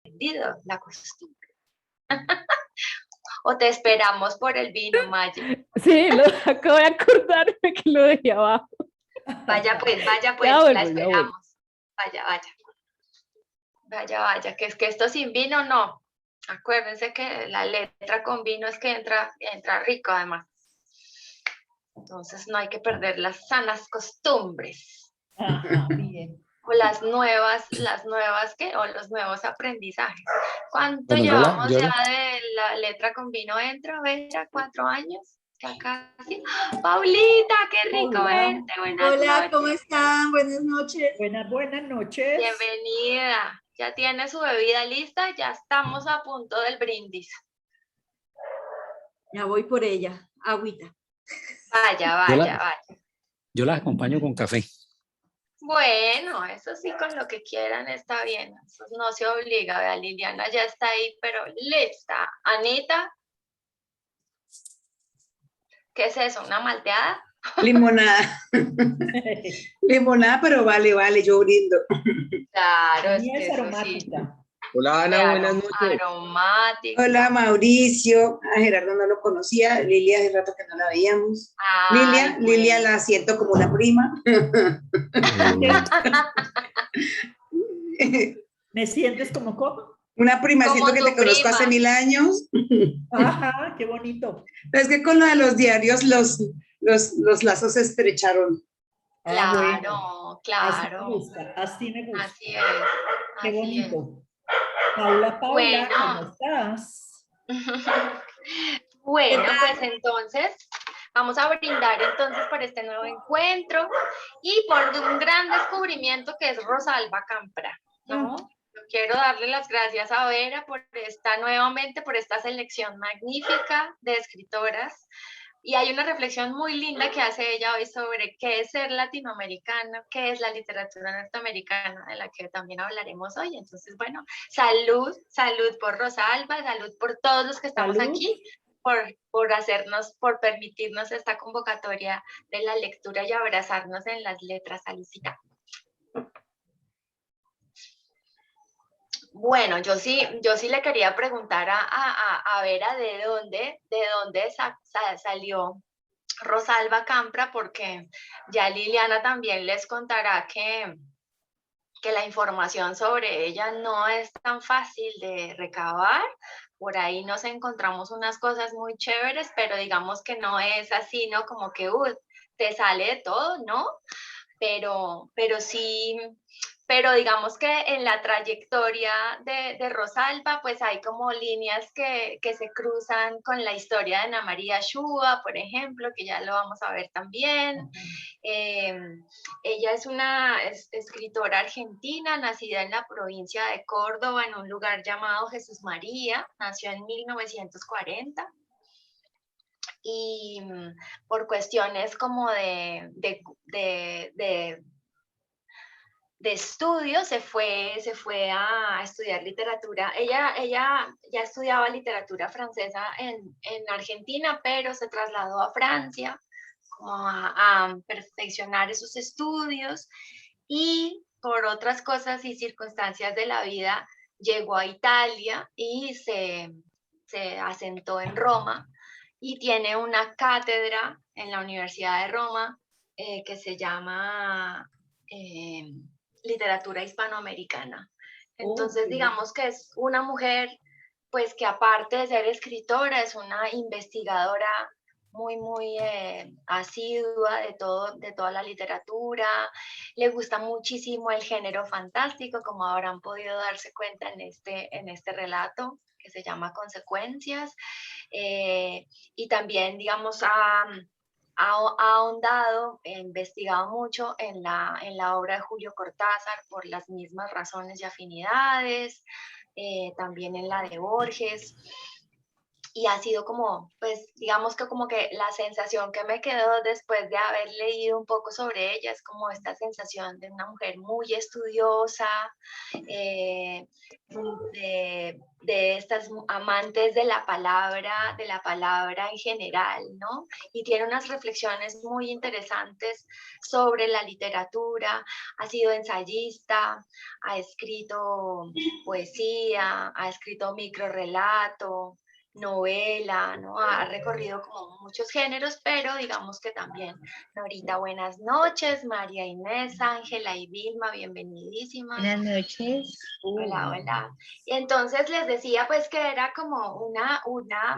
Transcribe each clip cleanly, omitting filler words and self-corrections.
perdido la costumbre. ¿O te esperamos por el vino, Maye? Sí, acabo de acordarme que lo dejé abajo. Vaya pues, Ya la vuelvo, ya vuelvo. esperamos. Vaya, vaya. Vaya, vaya, que es que esto sin vino no. Acuérdense que la letra con vino es que entra rico además. Entonces no hay que perder las sanas costumbres. Ajá, bien. O las nuevas, ¿qué? O los nuevos aprendizajes. ¿Cuánto Bueno, llevamos ya de la letra con vino? ¿Entra? A ver, a 4 años. Ya casi. Paulita, qué rico Hola. verte. Buenas Hola, noches. ¿cómo están? Buenas noches. Buenas noches. Bienvenida. ¿Ya tiene su bebida lista? Ya estamos a punto del brindis. Ya voy por ella. Agüita. Vaya, vaya, vaya. Yo las acompaño con café. Bueno, eso sí, con lo que quieran está bien. Eso no se obliga. Vea, Liliana ya está ahí, pero lista. Anita, ¿qué es eso? ¿Una malteada? Limonada. Limonada, pero vale, yo brindo. Claro, La es mía que es eso sí. aromática. Hola Ana, buenas noches. Aromática. Hola, Mauricio. A Gerardo no lo conocía. Lilia, hace rato que no la veíamos. Ay, Lilia bueno. la siento como una prima. ¿Me sientes como cómo? Una prima, Como siento que tu te conozco prima. hace 1000 años. Ajá, qué bonito. Es que con lo de los diarios los lazos se estrecharon. Ah, bueno. Claro, Así me claro. gusta, así me gusta. Así es. Qué Así es. bonito. Paula, Bueno. ¿cómo estás? Bueno, pues entonces vamos a brindar entonces por este nuevo encuentro y por un gran descubrimiento que es Rosalba Campra, ¿no? Yo quiero darle las gracias a Vera por esta selección magnífica de escritoras. Y hay una reflexión muy linda que hace ella hoy sobre qué es ser latinoamericano, qué es la literatura norteamericana, de la que también hablaremos hoy. Entonces, bueno, salud por Rosalba, salud por todos los que estamos Salud. aquí, por permitirnos esta convocatoria de la lectura y abrazarnos en las letras, Alicita. Bueno, yo sí le quería preguntar a Vera de dónde salió Rosalba Campra, porque ya Liliana también les contará que la información sobre ella no es tan fácil de recabar. Por ahí nos encontramos unas cosas muy chéveres, pero digamos que no es así, ¿no? Como que te sale de todo, ¿no? Pero sí, pero digamos que en la trayectoria de Rosalba, pues hay como líneas que se cruzan con la historia de Ana María Shua, por ejemplo, que ya lo vamos a ver también. Ella es una escritora argentina, nacida en la provincia de Córdoba, en un lugar llamado Jesús María, nació en 1940. Y por cuestiones como de estudio se fue a estudiar literatura. Ella ya estudiaba literatura francesa en Argentina, pero se trasladó a Francia como a perfeccionar esos estudios y por otras cosas y circunstancias de la vida llegó a Italia y se asentó en Roma y tiene una cátedra en la Universidad de Roma que se llama literatura hispanoamericana. Entonces, digamos que es una mujer, pues que aparte de ser escritora, es una investigadora muy asidua de toda la literatura. Le gusta muchísimo el género fantástico, como habrán podido darse cuenta en este relato que se llama Consecuencias. Y también, digamos, ha ahondado, investigado mucho en la obra de Julio Cortázar por las mismas razones y afinidades, también en la de Borges. y ha sido como, pues digamos que como que la sensación que me quedó después de haber leído un poco sobre ella es como esta sensación de una mujer muy estudiosa, de estas amantes de la palabra en general, ¿no? Y tiene unas reflexiones muy interesantes sobre la literatura, ha sido ensayista, ha escrito poesía, ha escrito microrrelato, novela, ¿no? Ha recorrido como muchos géneros, pero digamos que también. Norita, buenas noches, María Inés, Ángela y Vilma, bienvenidísimas. Buenas noches. Hola, hola. Y entonces les decía pues que era como una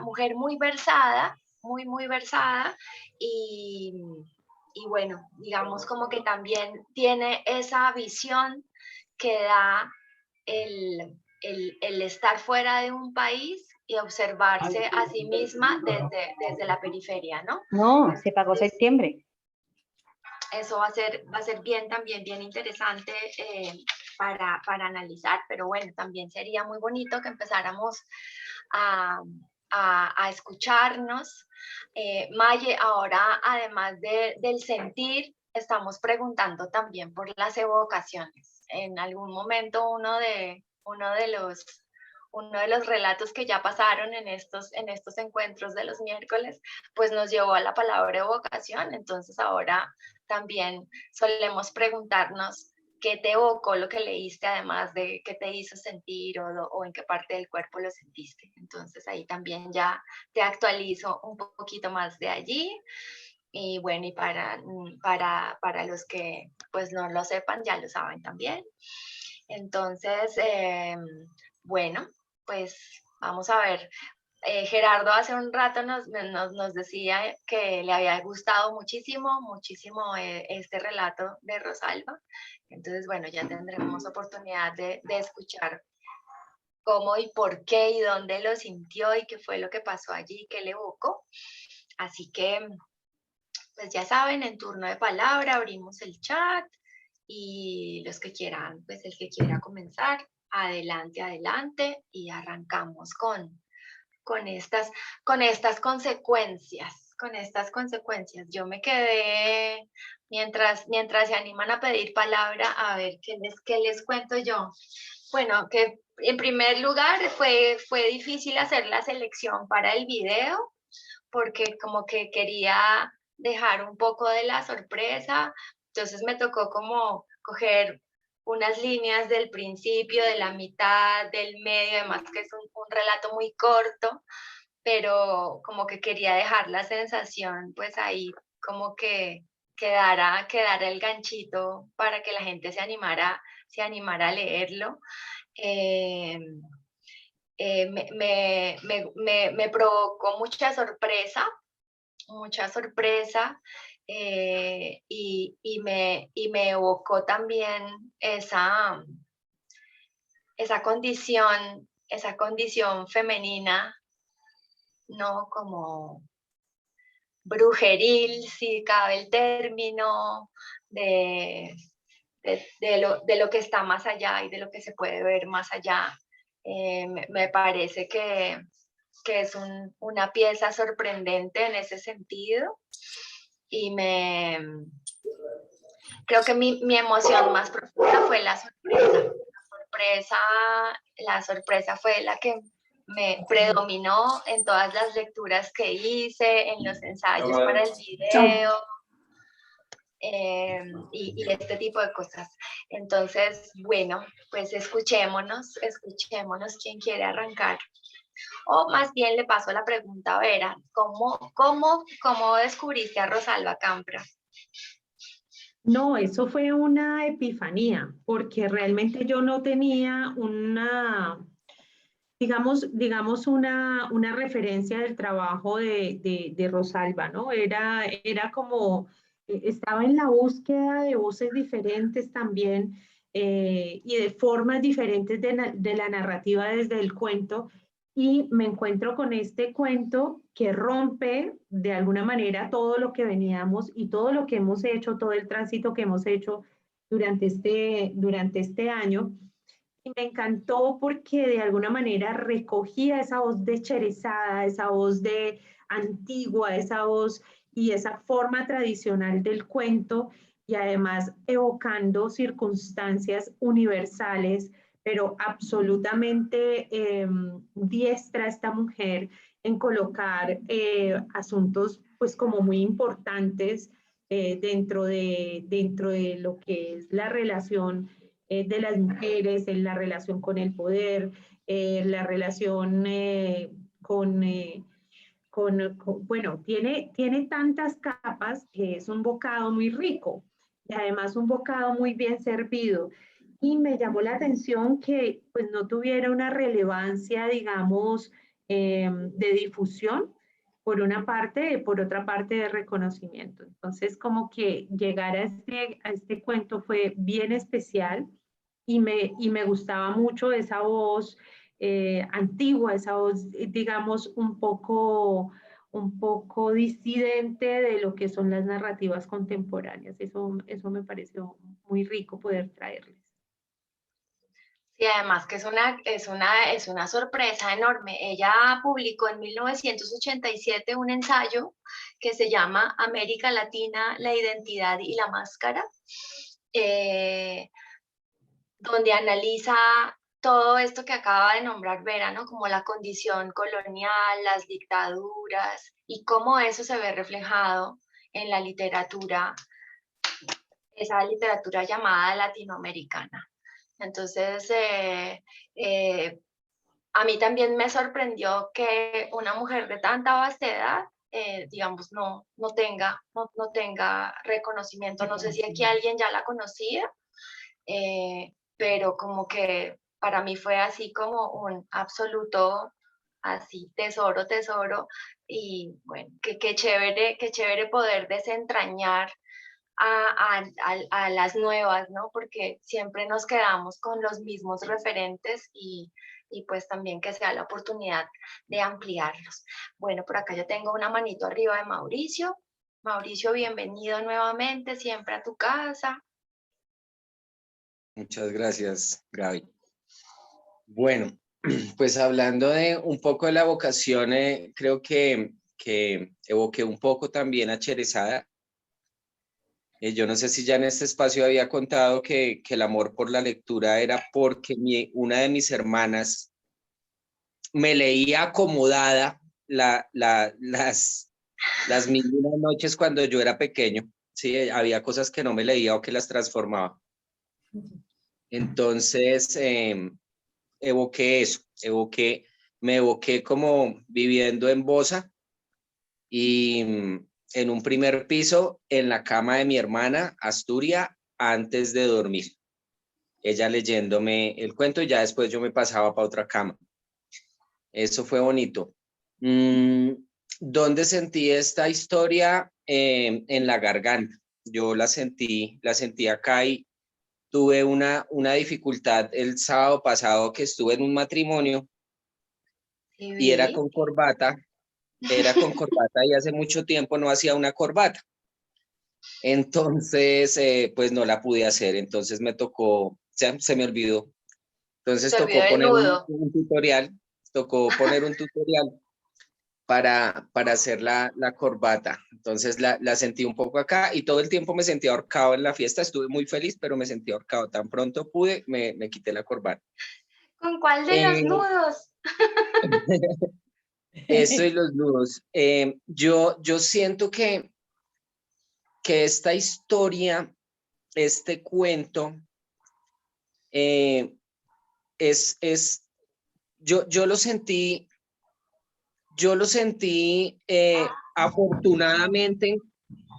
mujer muy versada, muy versada, y bueno, digamos como que también tiene esa visión que da el estar fuera de un país y observarse a sí misma desde la periferia, ¿no? No, se pagó septiembre. Eso va a ser bien también, bien interesante para analizar, pero bueno, también sería muy bonito que empezáramos a escucharnos. Maye, ahora además del sentir, estamos preguntando también por las evocaciones. En algún momento uno de los relatos que ya pasaron en estos encuentros de los miércoles, pues nos llevó a la palabra evocación. Entonces ahora también solemos preguntarnos qué te evocó lo que leíste, además de qué te hizo sentir o en qué parte del cuerpo lo sentiste. Entonces ahí también ya te actualizo un poquito más de allí. Y bueno, y para los que pues no lo sepan, ya lo saben también. Entonces, bueno, pues vamos a ver. Gerardo hace un rato nos decía que le había gustado muchísimo este relato de Rosalba. Entonces, bueno, ya tendremos oportunidad de escuchar cómo y por qué y dónde lo sintió y qué fue lo que pasó allí, qué le evocó. Así que, pues ya saben, en turno de palabra abrimos el chat y los que quieran, pues el que quiera comenzar, adelante y arrancamos con estas consecuencias, Yo me quedé, mientras se animan a pedir palabra, a ver qué les cuento yo. Bueno, que en primer lugar fue difícil hacer la selección para el video, porque como que quería dejar un poco de la sorpresa, entonces me tocó como coger unas líneas del principio, de la mitad, del medio, además que es un relato muy corto, pero como que quería dejar la sensación pues ahí como que quedara el ganchito para que la gente se animara a leerlo. Me provocó mucha sorpresa y me evocó también esa condición femenina, ¿no? Como brujeril, si cabe el término, de lo que está más allá y de lo que se puede ver más allá. Me parece que es una pieza sorprendente en ese sentido y creo que mi emoción más profunda fue la sorpresa. La sorpresa fue la que me predominó en todas las lecturas que hice, en los ensayos para el video y este tipo de cosas. Entonces, bueno, pues escuchémonos quien quiere arrancar. O más bien le paso la pregunta a Vera, ¿cómo descubriste a Rosalba Campra? No, eso fue una epifanía, porque realmente yo no tenía digamos una referencia del trabajo de Rosalba, ¿no? Era como, estaba en la búsqueda de voces diferentes también y de formas diferentes de la narrativa desde el cuento, y me encuentro con este cuento que rompe de alguna manera todo lo que veníamos y todo lo que hemos hecho, todo el tránsito que hemos hecho durante este año. y me encantó porque de alguna manera recogía esa voz de Cherezada, esa voz de antigua, esa voz y esa forma tradicional del cuento, y además evocando circunstancias universales, pero absolutamente diestra esta mujer en colocar asuntos pues como muy importantes dentro de lo que es la relación de las mujeres, en la relación con el poder, la relación bueno, tiene tantas capas que es un bocado muy rico y además un bocado muy bien servido. Y me llamó la atención que pues no tuviera una relevancia, digamos, de difusión, por una parte, por otra parte de reconocimiento. Entonces, como que llegar a este cuento fue bien especial y me gustaba mucho esa voz antigua, esa voz, digamos, un poco disidente de lo que son las narrativas contemporáneas. Eso me pareció muy rico poder traerles. Y además que es una sorpresa enorme. Ella publicó en 1987 un ensayo que se llama América Latina, la identidad y la máscara, donde analiza todo esto que acaba de nombrar Vera, ¿no? Como la condición colonial, las dictaduras y cómo eso se ve reflejado en la literatura, esa literatura llamada latinoamericana. Entonces, a mí también me sorprendió que una mujer de tanta vastedad, digamos, no tenga reconocimiento. No sé si aquí alguien ya la conocía, pero como que para mí fue así como un absoluto, así, tesoro, y bueno, qué chévere poder desentrañar a las nuevas, ¿no? Porque siempre nos quedamos con los mismos referentes y pues también que sea la oportunidad de ampliarlos. Bueno, por acá yo tengo una manito arriba de Mauricio. Mauricio, bienvenido nuevamente, siempre a tu casa. Muchas gracias, Gaby. Bueno, pues hablando de un poco de la vocación, creo que evoqué un poco también a Cherezada. Yo no sé si ya en este espacio había contado que el amor por la lectura era porque una de mis hermanas me leía acomodada las mil y una noches cuando yo era pequeño. Sí, había cosas que no me leía o que las transformaba. Entonces, evoqué eso, me evoqué como viviendo en Bosa y en un primer piso en la cama de mi hermana, Asturias, antes de dormir. Ella leyéndome el cuento y ya después yo me pasaba para otra cama. Eso fue bonito. ¿Dónde sentí esta historia? En la garganta. Yo la sentí acá y tuve una dificultad el sábado pasado que estuve en un matrimonio y era con corbata y hace mucho tiempo no hacía una corbata. Entonces, pues no la pude hacer, entonces me tocó, se me olvidó. Entonces tocó poner un tutorial para hacer la corbata. Entonces la sentí un poco acá y todo el tiempo me sentí ahorcado en la fiesta. Estuve muy feliz, pero me sentí ahorcado. Tan pronto pude, me quité la corbata. ¿Con cuál de los nudos? Eso y los nudos. Yo siento que esta historia, este cuento, yo lo sentí afortunadamente,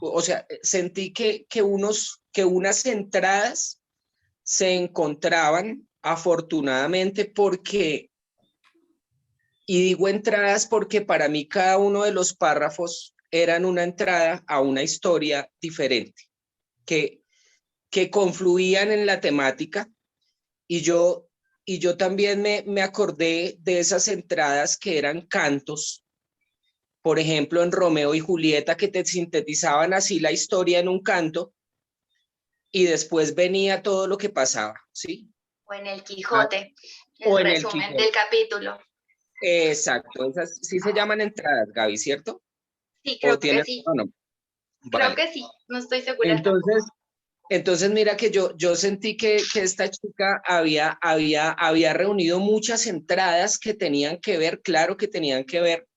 o sea, sentí que unas entradas se encontraban afortunadamente porque, y digo entradas porque para mí cada uno de los párrafos eran una entrada a una historia diferente, que confluían en la temática y yo también me acordé de esas entradas que eran cantos, por ejemplo en Romeo y Julieta, que te sintetizaban así la historia en un canto y después venía todo lo que pasaba, ¿sí? O en el Quijote, o el en el resumen Quijote. del capítulo. Exacto, esas sí se llaman entradas, Gaby, ¿cierto? Sí, ¿O creo que tiene sí. otro nombre? Creo Vale. que sí, no estoy segura tampoco. Entonces mira que yo sentí que esta chica había reunido muchas entradas que tenían que ver, claro que tenían que ver,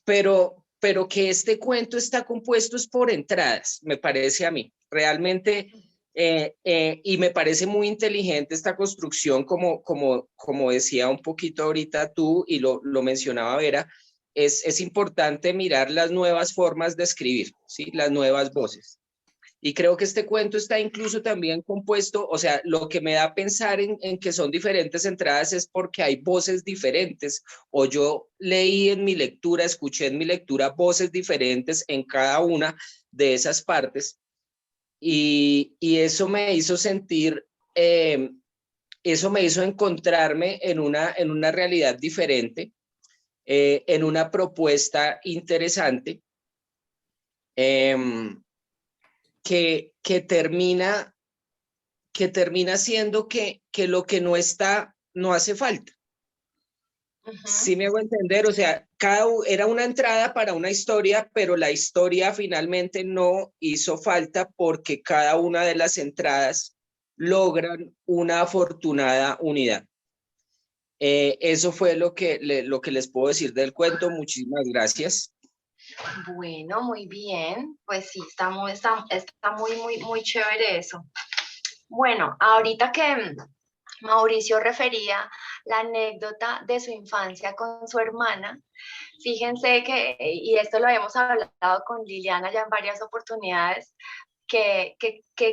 pero que este cuento está compuesto es por entradas, me parece a mí. Realmente, y me parece muy inteligente esta construcción, como decía un poquito ahorita tú y lo mencionaba Vera, es importante mirar las nuevas formas de escribir, ¿sí? Las nuevas voces. Y creo que este cuento está incluso también compuesto, o sea, lo que me da a pensar en que son diferentes entradas es porque hay voces diferentes, o yo leí en mi lectura, escuché en mi lectura voces diferentes en cada una de esas partes, y eso me hizo sentir, eso me hizo encontrarme en una realidad diferente, en una propuesta interesante. Que termina siendo que lo que no está, no hace falta. Sí me hago entender, o sea, era una entrada para una historia, pero la historia finalmente no hizo falta porque cada una de las entradas logran una afortunada unidad. Eso fue lo que les puedo decir del cuento. Muchísimas gracias. Bueno, muy bien. Pues sí, está muy chévere eso. Bueno, ahorita que Mauricio refería la anécdota de su infancia con su hermana, fíjense que, y esto lo hemos hablado con Liliana ya en varias oportunidades, que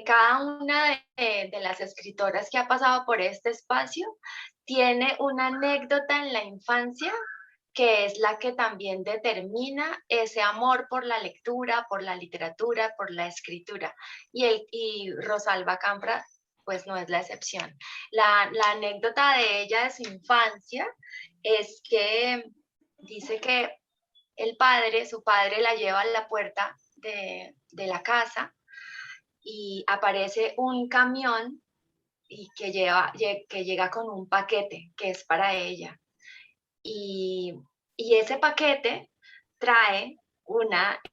cada una de las escritoras que ha pasado por este espacio tiene una anécdota en la infancia que es la que también determina ese amor por la lectura, por la literatura, por la escritura. Y Rosalba Campra, pues no es la excepción. La anécdota de ella de su infancia es que dice que su padre la lleva a la puerta de la casa y aparece un camión y que llega con un paquete que es para ella. Y ese paquete trae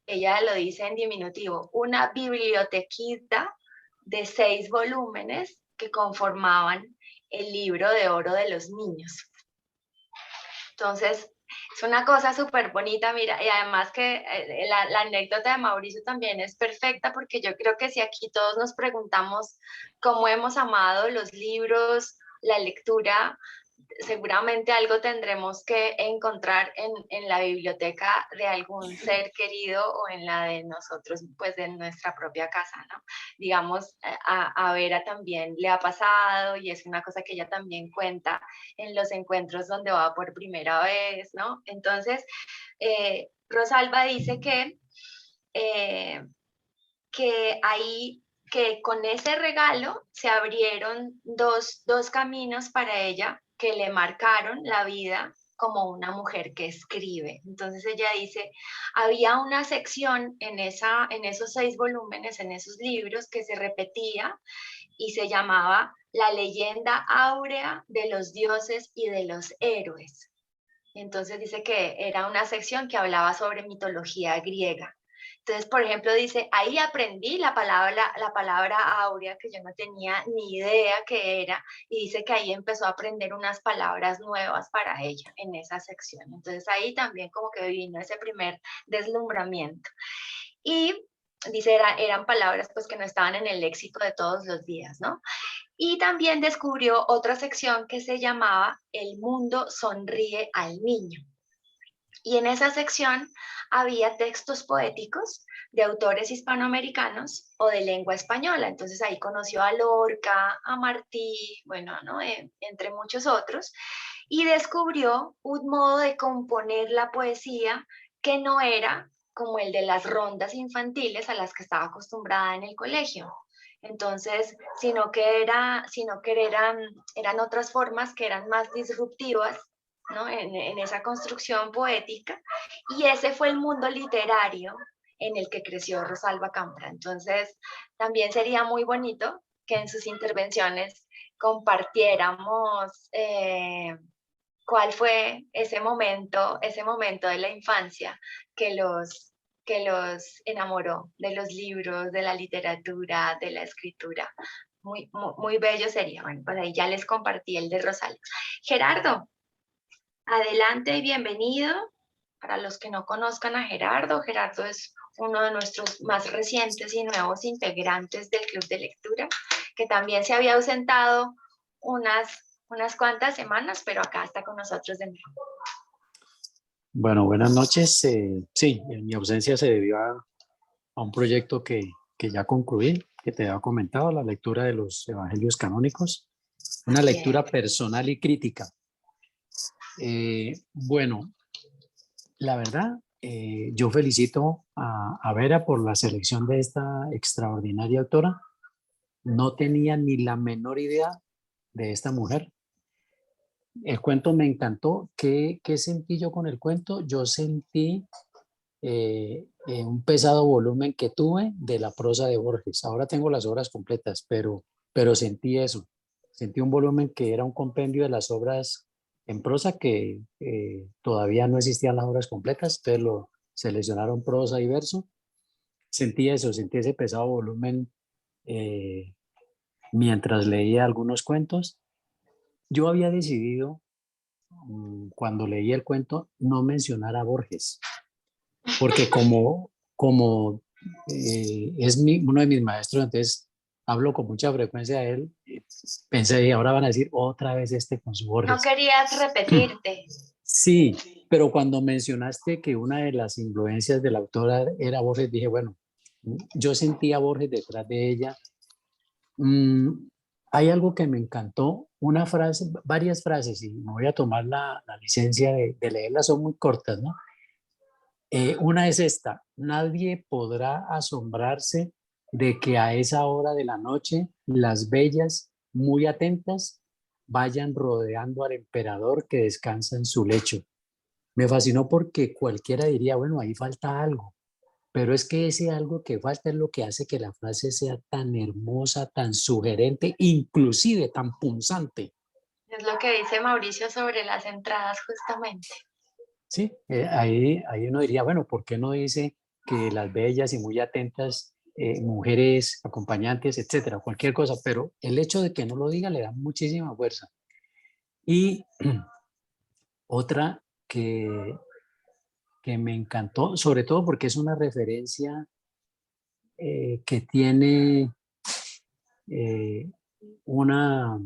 ella lo dice en diminutivo, una bibliotequita de 6 volúmenes que conformaban el libro de oro de los niños. Entonces, es una cosa súper bonita, mira, y además que la anécdota de Mauricio también es perfecta porque yo creo que si aquí todos nos preguntamos cómo hemos amado los libros, la lectura, seguramente algo tendremos que encontrar en la biblioteca de algún ser querido o en la de nosotros, pues de nuestra propia casa, ¿no? Digamos, a Vera también le ha pasado y es una cosa que ella también cuenta en los encuentros donde va por primera vez, ¿no? Entonces, Rosalba dice que con ese regalo se abrieron dos caminos para ella que le marcaron la vida como una mujer que escribe. Entonces ella dice, había una sección en esos 6 volúmenes, en esos libros, que se repetía y se llamaba La leyenda áurea de los dioses y de los héroes. Entonces dice que era una sección que hablaba sobre mitología griega. Entonces, por ejemplo, dice, ahí aprendí la palabra áurea, que yo no tenía ni idea qué era, y dice que ahí empezó a aprender unas palabras nuevas para ella en esa sección. Entonces, ahí también como que vino ese primer deslumbramiento. Y dice, eran palabras pues que no estaban en el léxico de todos los días, ¿no? Y también descubrió otra sección que se llamaba El mundo sonríe al niño. Y en esa sección había textos poéticos de autores hispanoamericanos o de lengua española. Entonces ahí conoció a Lorca, a Martí, bueno, ¿no? Entre muchos otros, y descubrió un modo de componer la poesía que no era como el de las rondas infantiles a las que estaba acostumbrada en el colegio. Entonces, sino que eran otras formas que eran más disruptivas, ¿no? En esa construcción poética, y ese fue el mundo literario en el que creció Rosalba Campra. Entonces, también sería muy bonito que en sus intervenciones compartiéramos cuál fue ese momento de la infancia que los enamoró de los libros, de la literatura, de la escritura. Muy, muy, muy bello sería. Bueno, pues ahí ya les compartí el de Rosalba. Gerardo, adelante y bienvenido. Para los que no conozcan a Gerardo, Gerardo es uno de nuestros más recientes y nuevos integrantes del Club de Lectura, que también se había ausentado unas cuantas semanas, pero acá está con nosotros de nuevo. Bueno, buenas noches. Sí, mi ausencia se debió a un proyecto que ya concluí, que te había comentado, la lectura de los evangelios canónicos, una lectura personal y crítica. Bueno, la verdad, yo felicito a Vera por la selección de esta extraordinaria autora. No tenía ni la menor idea de esta mujer. El cuento me encantó. ¿Qué sentí yo con el cuento? Yo sentí un pesado volumen que tuve de la prosa de Borges. Ahora tengo las obras completas, pero sentí eso. Sentí un volumen que era un compendio de las obras en prosa, que todavía no existían las obras completas, entonces lo seleccionaron prosa y verso. Sentí eso, sentí ese pesado volumen mientras leía algunos cuentos. Yo había decidido, cuando leí el cuento, no mencionar a Borges, porque como es uno de mis maestros, entonces hablo con mucha frecuencia de él, pensé, ahora van a decir otra vez con su Borges. No querías repetirte. Sí, pero cuando mencionaste que una de las influencias de la autora era Borges, dije, bueno, yo sentía a Borges detrás de ella. Hay algo que me encantó, una frase, varias frases, y me voy a tomar la licencia de leerlas, son muy cortas, ¿no? Una es esta: nadie podrá asombrarse de que a esa hora de la noche las bellas, muy atentas, vayan rodeando al emperador que descansa en su lecho. Me fascinó porque cualquiera diría, bueno, ahí falta algo, pero es que ese algo que falta es lo que hace que la frase sea tan hermosa, tan sugerente, inclusive tan punzante. Es lo que dice Mauricio sobre las entradas, justamente. Sí, ahí uno diría, bueno, ¿por qué no dice que las bellas y muy atentas mujeres, acompañantes, etcétera, cualquier cosa? Pero el hecho de que no lo diga le da muchísima fuerza. Y otra que me encantó, sobre todo porque es una referencia que tiene una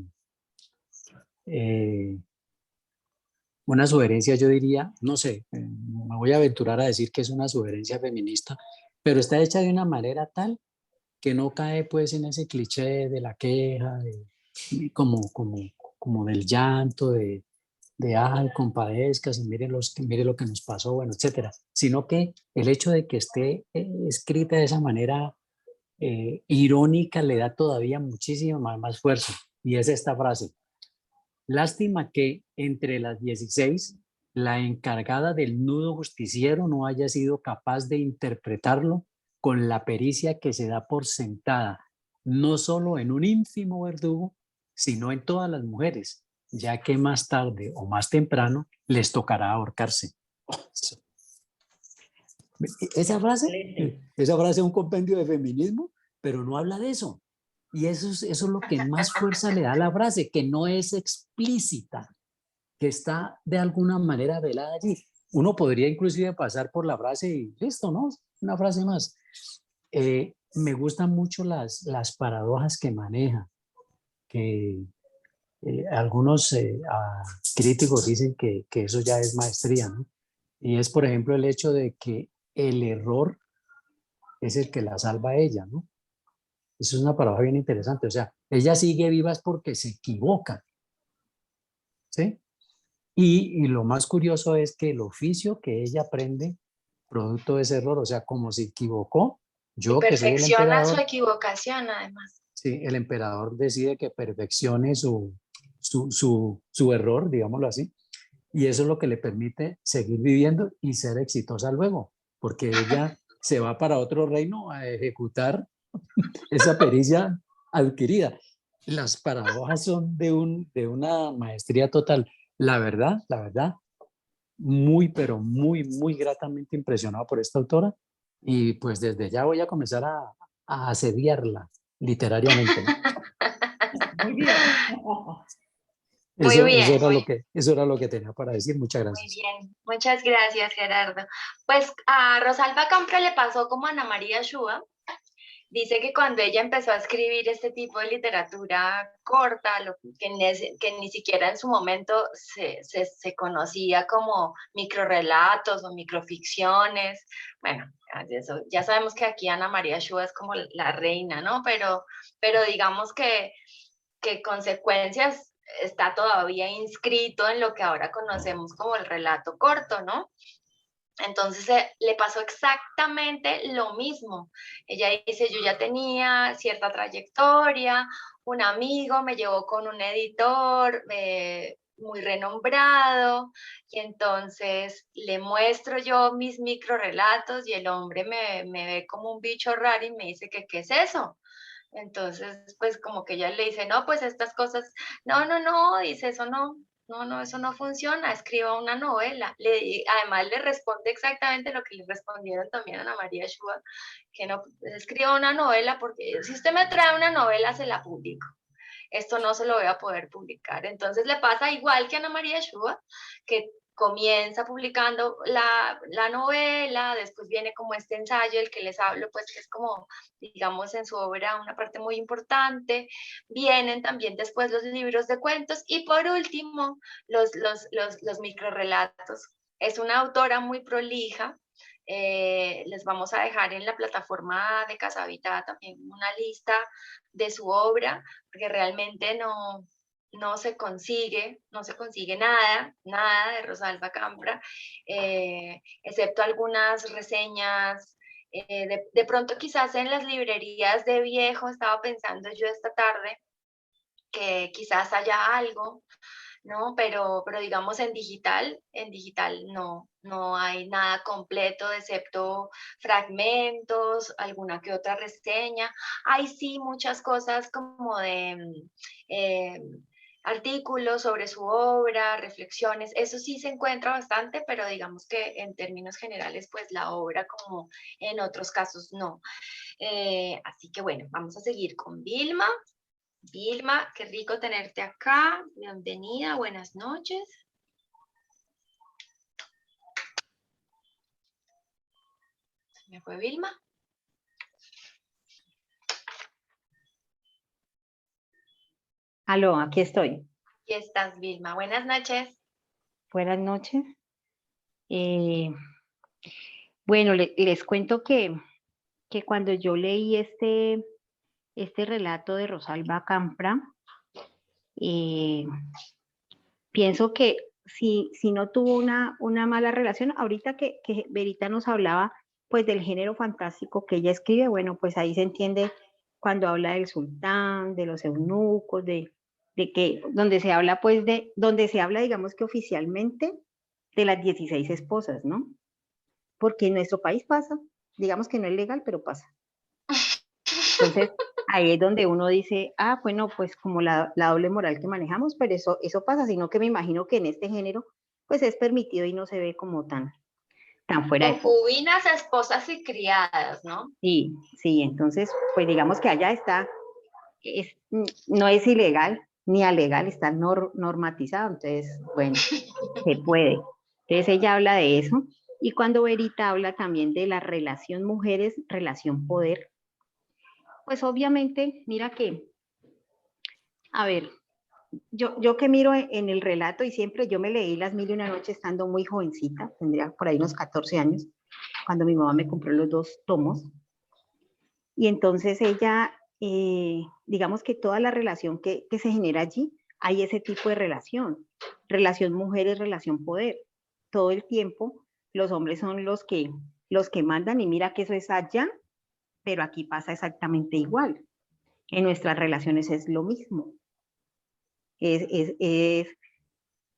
sugerencia, yo diría, no sé, me voy a aventurar a decir que es una sugerencia feminista, pero está hecha de una manera tal que no cae pues en ese cliché de la queja, como del llanto, ay, compadezcas, y mire lo que nos pasó, bueno, etcétera, sino que el hecho de que esté escrita de esa manera irónica le da todavía muchísima más fuerza, y es esta frase: lástima que entre las 16 la encargada del nudo justiciero no haya sido capaz de interpretarlo con la pericia que se da por sentada, no solo en un ínfimo verdugo, sino en todas las mujeres, ya que más tarde o más temprano les tocará ahorcarse. Esa frase es un compendio de feminismo, pero no habla de eso. Y eso es lo que más fuerza le da a la frase, que no es explícita, que está de alguna manera velada allí. Uno podría inclusive pasar por la frase y listo, ¿no? Una frase más. Me gustan mucho las paradojas que maneja, que algunos críticos dicen que eso ya es maestría, ¿no? Y es, por ejemplo, el hecho de que el error es el que la salva a ella, ¿no? Eso es una paradoja bien interesante. O sea, ella sigue viva es porque se equivoca, ¿sí? Y lo más curioso es que el oficio que ella aprende, producto de ese error, o sea, como se equivocó, yo que soy el Perfecciona emperador, su equivocación, además. sí, el emperador decide que perfeccione su error, digámoslo así, y eso es lo que le permite seguir viviendo y ser exitosa luego, porque ella se va para otro reino a ejecutar esa pericia adquirida. Las paradojas son de una maestría total. La verdad, muy, pero muy, muy gratamente impresionado por esta autora y pues desde ya voy a comenzar a asediarla literariamente. Muy bien. Muy bien, Eso era lo que tenía para decir. Muchas muy gracias. bien. Muchas gracias, Gerardo. Pues a Rosalba Campra le pasó como a Ana María Shua. Dice que cuando ella empezó a escribir este tipo de literatura corta, que ni siquiera en su momento se conocía como microrrelatos o microficciones, bueno, ya sabemos que aquí Ana María Shua es como la reina, ¿no? Pero digamos que Consecuencias está todavía inscrito en lo que ahora conocemos como el relato corto, ¿no? Entonces le pasó exactamente lo mismo. Ella dice, yo ya tenía cierta trayectoria, un amigo me llevó con un editor muy renombrado y entonces le muestro yo mis microrelatos y el hombre me ve como un bicho raro y me dice que qué es eso. Entonces, pues como que ella le dice, no, pues estas cosas, no, dice, eso eso no funciona, escriba una novela. Además le responde exactamente lo que le respondieron también a Ana María Shua, que no, escriba una novela porque si usted me trae una novela se la publico. Esto no se lo voy a poder publicar. Entonces le pasa igual que a Ana María Shua, que comienza publicando la novela, después viene como este ensayo del que les hablo, pues que es como, digamos, en su obra una parte muy importante, vienen también después los libros de cuentos y por último los microrrelatos. Es una autora muy prolija, les vamos a dejar en la plataforma de Casa Habitada también una lista de su obra, porque realmente no se consigue nada de Rosalba Campra, excepto algunas reseñas. De pronto quizás en las librerías de viejo, estaba pensando yo esta tarde, que quizás haya algo, ¿no? Pero digamos en digital no hay nada completo, excepto fragmentos, alguna que otra reseña. Hay sí muchas cosas como de artículos sobre su obra, reflexiones, eso sí se encuentra bastante, pero digamos que en términos generales, pues la obra como en otros casos no. Así que bueno, vamos a seguir con Vilma. Vilma, qué rico tenerte acá. Bienvenida, buenas noches. ¿Se me fue Vilma? Aló, aquí estoy. Aquí estás, Vilma. Buenas noches. Buenas noches. Bueno, les cuento que cuando yo leí este relato de Rosalba Campra, pienso que si no tuvo una mala relación, ahorita que Verita nos hablaba pues del género fantástico que ella escribe, bueno, pues ahí se entiende cuando habla del sultán, de los eunucos, de que donde se habla pues donde se habla digamos que oficialmente de las 16 esposas, ¿no? Porque en nuestro país pasa, digamos que no es legal, pero pasa. Entonces, ahí es donde uno dice, bueno, pues como la doble moral que manejamos, pero eso pasa, sino que me imagino que en este género, pues es permitido y no se ve como tan fuera de foco. Concubinas, esposas y criadas, ¿no? Sí, entonces, pues digamos que allá está, no es ilegal ni alegal, está normatizado, entonces, bueno, se puede. Entonces ella habla de eso, y cuando Verita habla también de la relación mujeres, relación poder, pues obviamente, mira que, a ver, yo que miro en el relato y siempre yo me leí Las Mil y una Noche estando muy jovencita, tendría por ahí unos 14 años, cuando mi mamá me compró los 2 tomos. Y entonces ella, digamos que toda la relación que se genera allí, hay ese tipo de relación mujeres, relación poder. Todo el tiempo los hombres son los que mandan y mira que eso es allá, pero aquí pasa exactamente igual. En nuestras relaciones es lo mismo.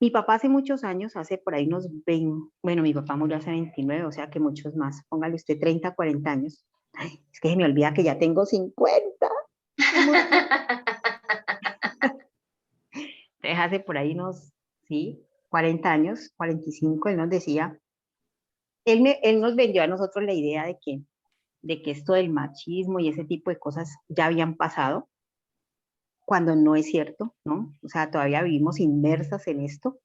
Mi papá hace muchos años, hace por ahí unos 20, bueno, mi papá murió hace 29, o sea que muchos más, póngale usted 30, 40 años. Ay, es que se me olvida que ya tengo 50, Entonces hace por ahí unos, sí, 40 años, 45, él nos decía, él nos vendió a nosotros la idea de que esto del machismo y ese tipo de cosas ya habían pasado, cuando no es cierto, ¿no? O sea, todavía vivimos inmersas en esto,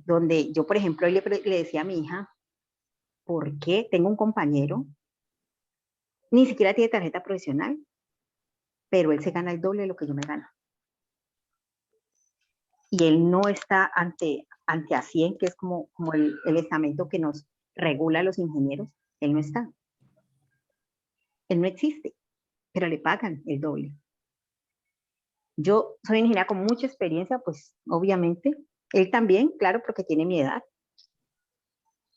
donde yo, por ejemplo, le decía a mi hija, ¿por qué tengo un compañero? Ni siquiera tiene tarjeta profesional, pero él se gana el doble de lo que yo me gano. Y él no está ante ASIEN, que es como el estamento que nos regula a los ingenieros, él no está. Él no existe, pero le pagan el doble. Yo soy ingeniera con mucha experiencia, pues obviamente. Él también, claro, porque tiene mi edad.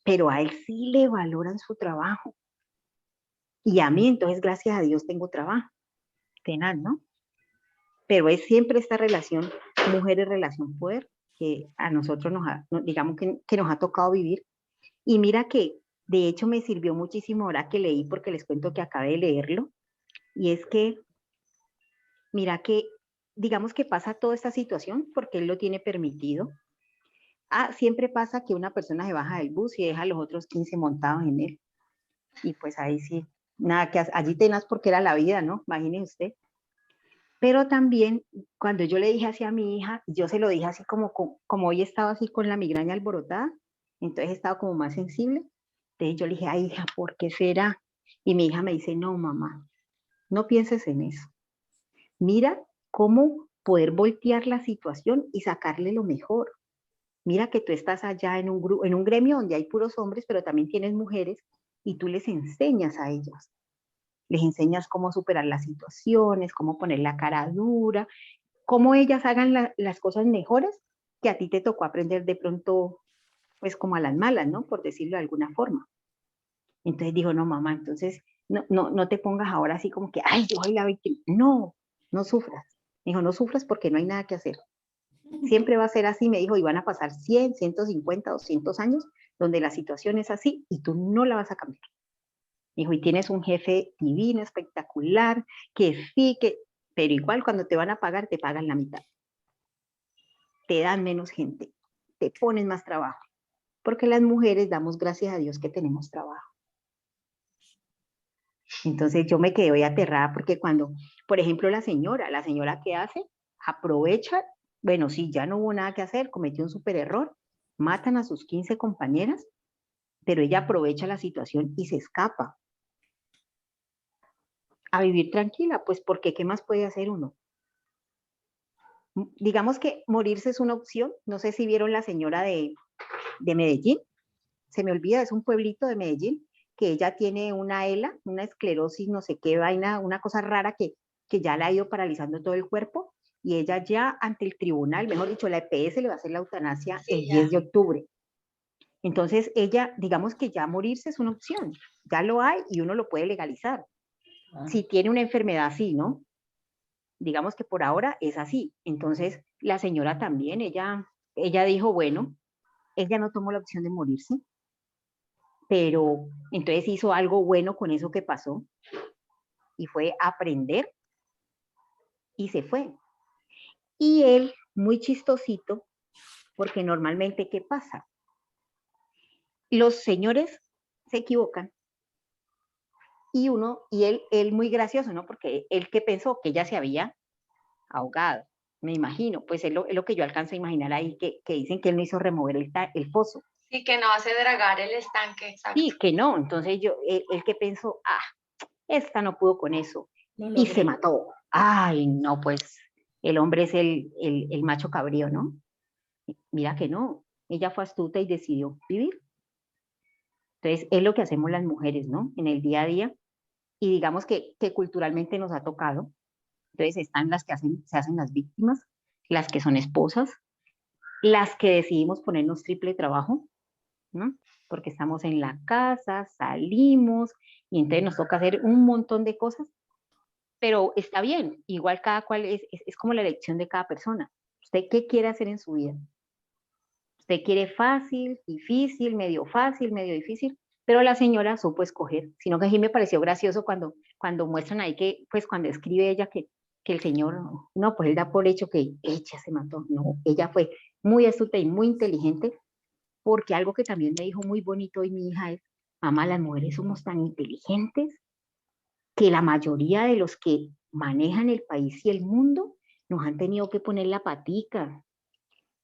Pero a él sí le valoran su trabajo. Y a mí, entonces, gracias a Dios, tengo trabajo. Tenaz, ¿no? Pero es siempre esta relación mujeres-relación poder que a nosotros digamos que nos ha tocado vivir. Y mira que, de hecho, me sirvió muchísimo ahora que leí, porque les cuento que acabé de leerlo. Y es que, mira que, digamos que pasa toda esta situación porque él lo tiene permitido. Siempre pasa que una persona se baja del bus y deja a los otros 15 montados en él. Y pues ahí sí, nada que hacer. Allí tenaz porque era la vida, ¿no? Imagínese usted. Pero también, cuando yo le dije así a mi hija, yo se lo dije así como hoy estaba así con la migraña alborotada, entonces he estado como más sensible. Entonces yo le dije, ay, hija, ¿por qué será? Y mi hija me dice, no, mamá, no pienses en eso. Mira cómo poder voltear la situación y sacarle lo mejor. Mira que tú estás allá en un gremio donde hay puros hombres, pero también tienes mujeres y tú les enseñas a ellas. Les enseñas cómo superar las situaciones, cómo poner la cara dura, cómo ellas hagan las cosas mejores que a ti te tocó aprender de pronto, pues como a las malas, ¿no? Por decirlo de alguna forma. Entonces dijo, no, mamá, entonces no te pongas ahora así como que, ay, yo soy la víctima. No, no sufras. Me dijo, no sufras porque no hay nada que hacer. Siempre va a ser así, me dijo, y van a pasar 100, 150, 200 años donde la situación es así y tú no la vas a cambiar. Dijo, y tienes un jefe divino, espectacular, que sí, pero igual cuando te van a pagar, te pagan la mitad. Te dan menos gente, te ponen más trabajo, porque las mujeres damos gracias a Dios que tenemos trabajo. Entonces yo me quedé hoy aterrada porque cuando, por ejemplo, la señora ¿qué hace? Aprovecha, bueno, sí, ya no hubo nada que hacer, cometió un súper error, matan a sus 15 compañeras, pero ella aprovecha la situación y se escapa a vivir tranquila, pues porque ¿qué más puede hacer uno? Digamos que morirse es una opción. No sé si vieron la señora de Medellín, se me olvida, es un pueblito de Medellín, que ella tiene una ELA, una esclerosis, no sé qué vaina, una cosa rara que ya la ha ido paralizando todo el cuerpo, y ella ya ante el tribunal, mejor dicho, la EPS le va a hacer la eutanasia el 10 de octubre. Entonces ella, digamos que ya morirse es una opción, ya lo hay y uno lo puede legalizar. Si tiene una enfermedad así, ¿no? Digamos que por ahora es así. Entonces, la señora también, ella dijo, bueno, ella no tomó la opción de morirse, pero entonces hizo algo bueno con eso que pasó y fue aprender y se fue. Y él, muy chistosito, porque normalmente, ¿qué pasa? Los señores se equivocan y él muy gracioso, ¿no? Porque él que pensó que ella se había ahogado, me imagino, pues es lo que yo alcanzo a imaginar ahí, que dicen que él no hizo remover el pozo. Sí, que no hace dragar el estanque, exacto. Sí, que no, entonces él que pensó, esta no pudo con eso, y se mató. Ay, no, pues el hombre es el macho cabrío, ¿no? Mira que no, ella fue astuta y decidió vivir. Entonces, es lo que hacemos las mujeres, ¿no? En el día a día, y digamos que culturalmente nos ha tocado. Entonces están las que se hacen las víctimas, las que son esposas, las que decidimos ponernos triple trabajo, ¿no? Porque estamos en la casa, salimos, y entonces nos toca hacer un montón de cosas, pero está bien, igual cada cual es como la elección de cada persona. ¿Usted qué quiere hacer en su vida? ¿Usted quiere fácil, difícil, medio difícil? Pero la señora supo escoger, sino que a mí me pareció gracioso cuando muestran ahí que, pues cuando escribe ella que el señor, no, pues él da por hecho que ella se mató. No, ella fue muy astuta y muy inteligente, porque algo que también me dijo muy bonito hoy mi hija es, mamá, las mujeres somos tan inteligentes que la mayoría de los que manejan el país y el mundo nos han tenido que poner la patica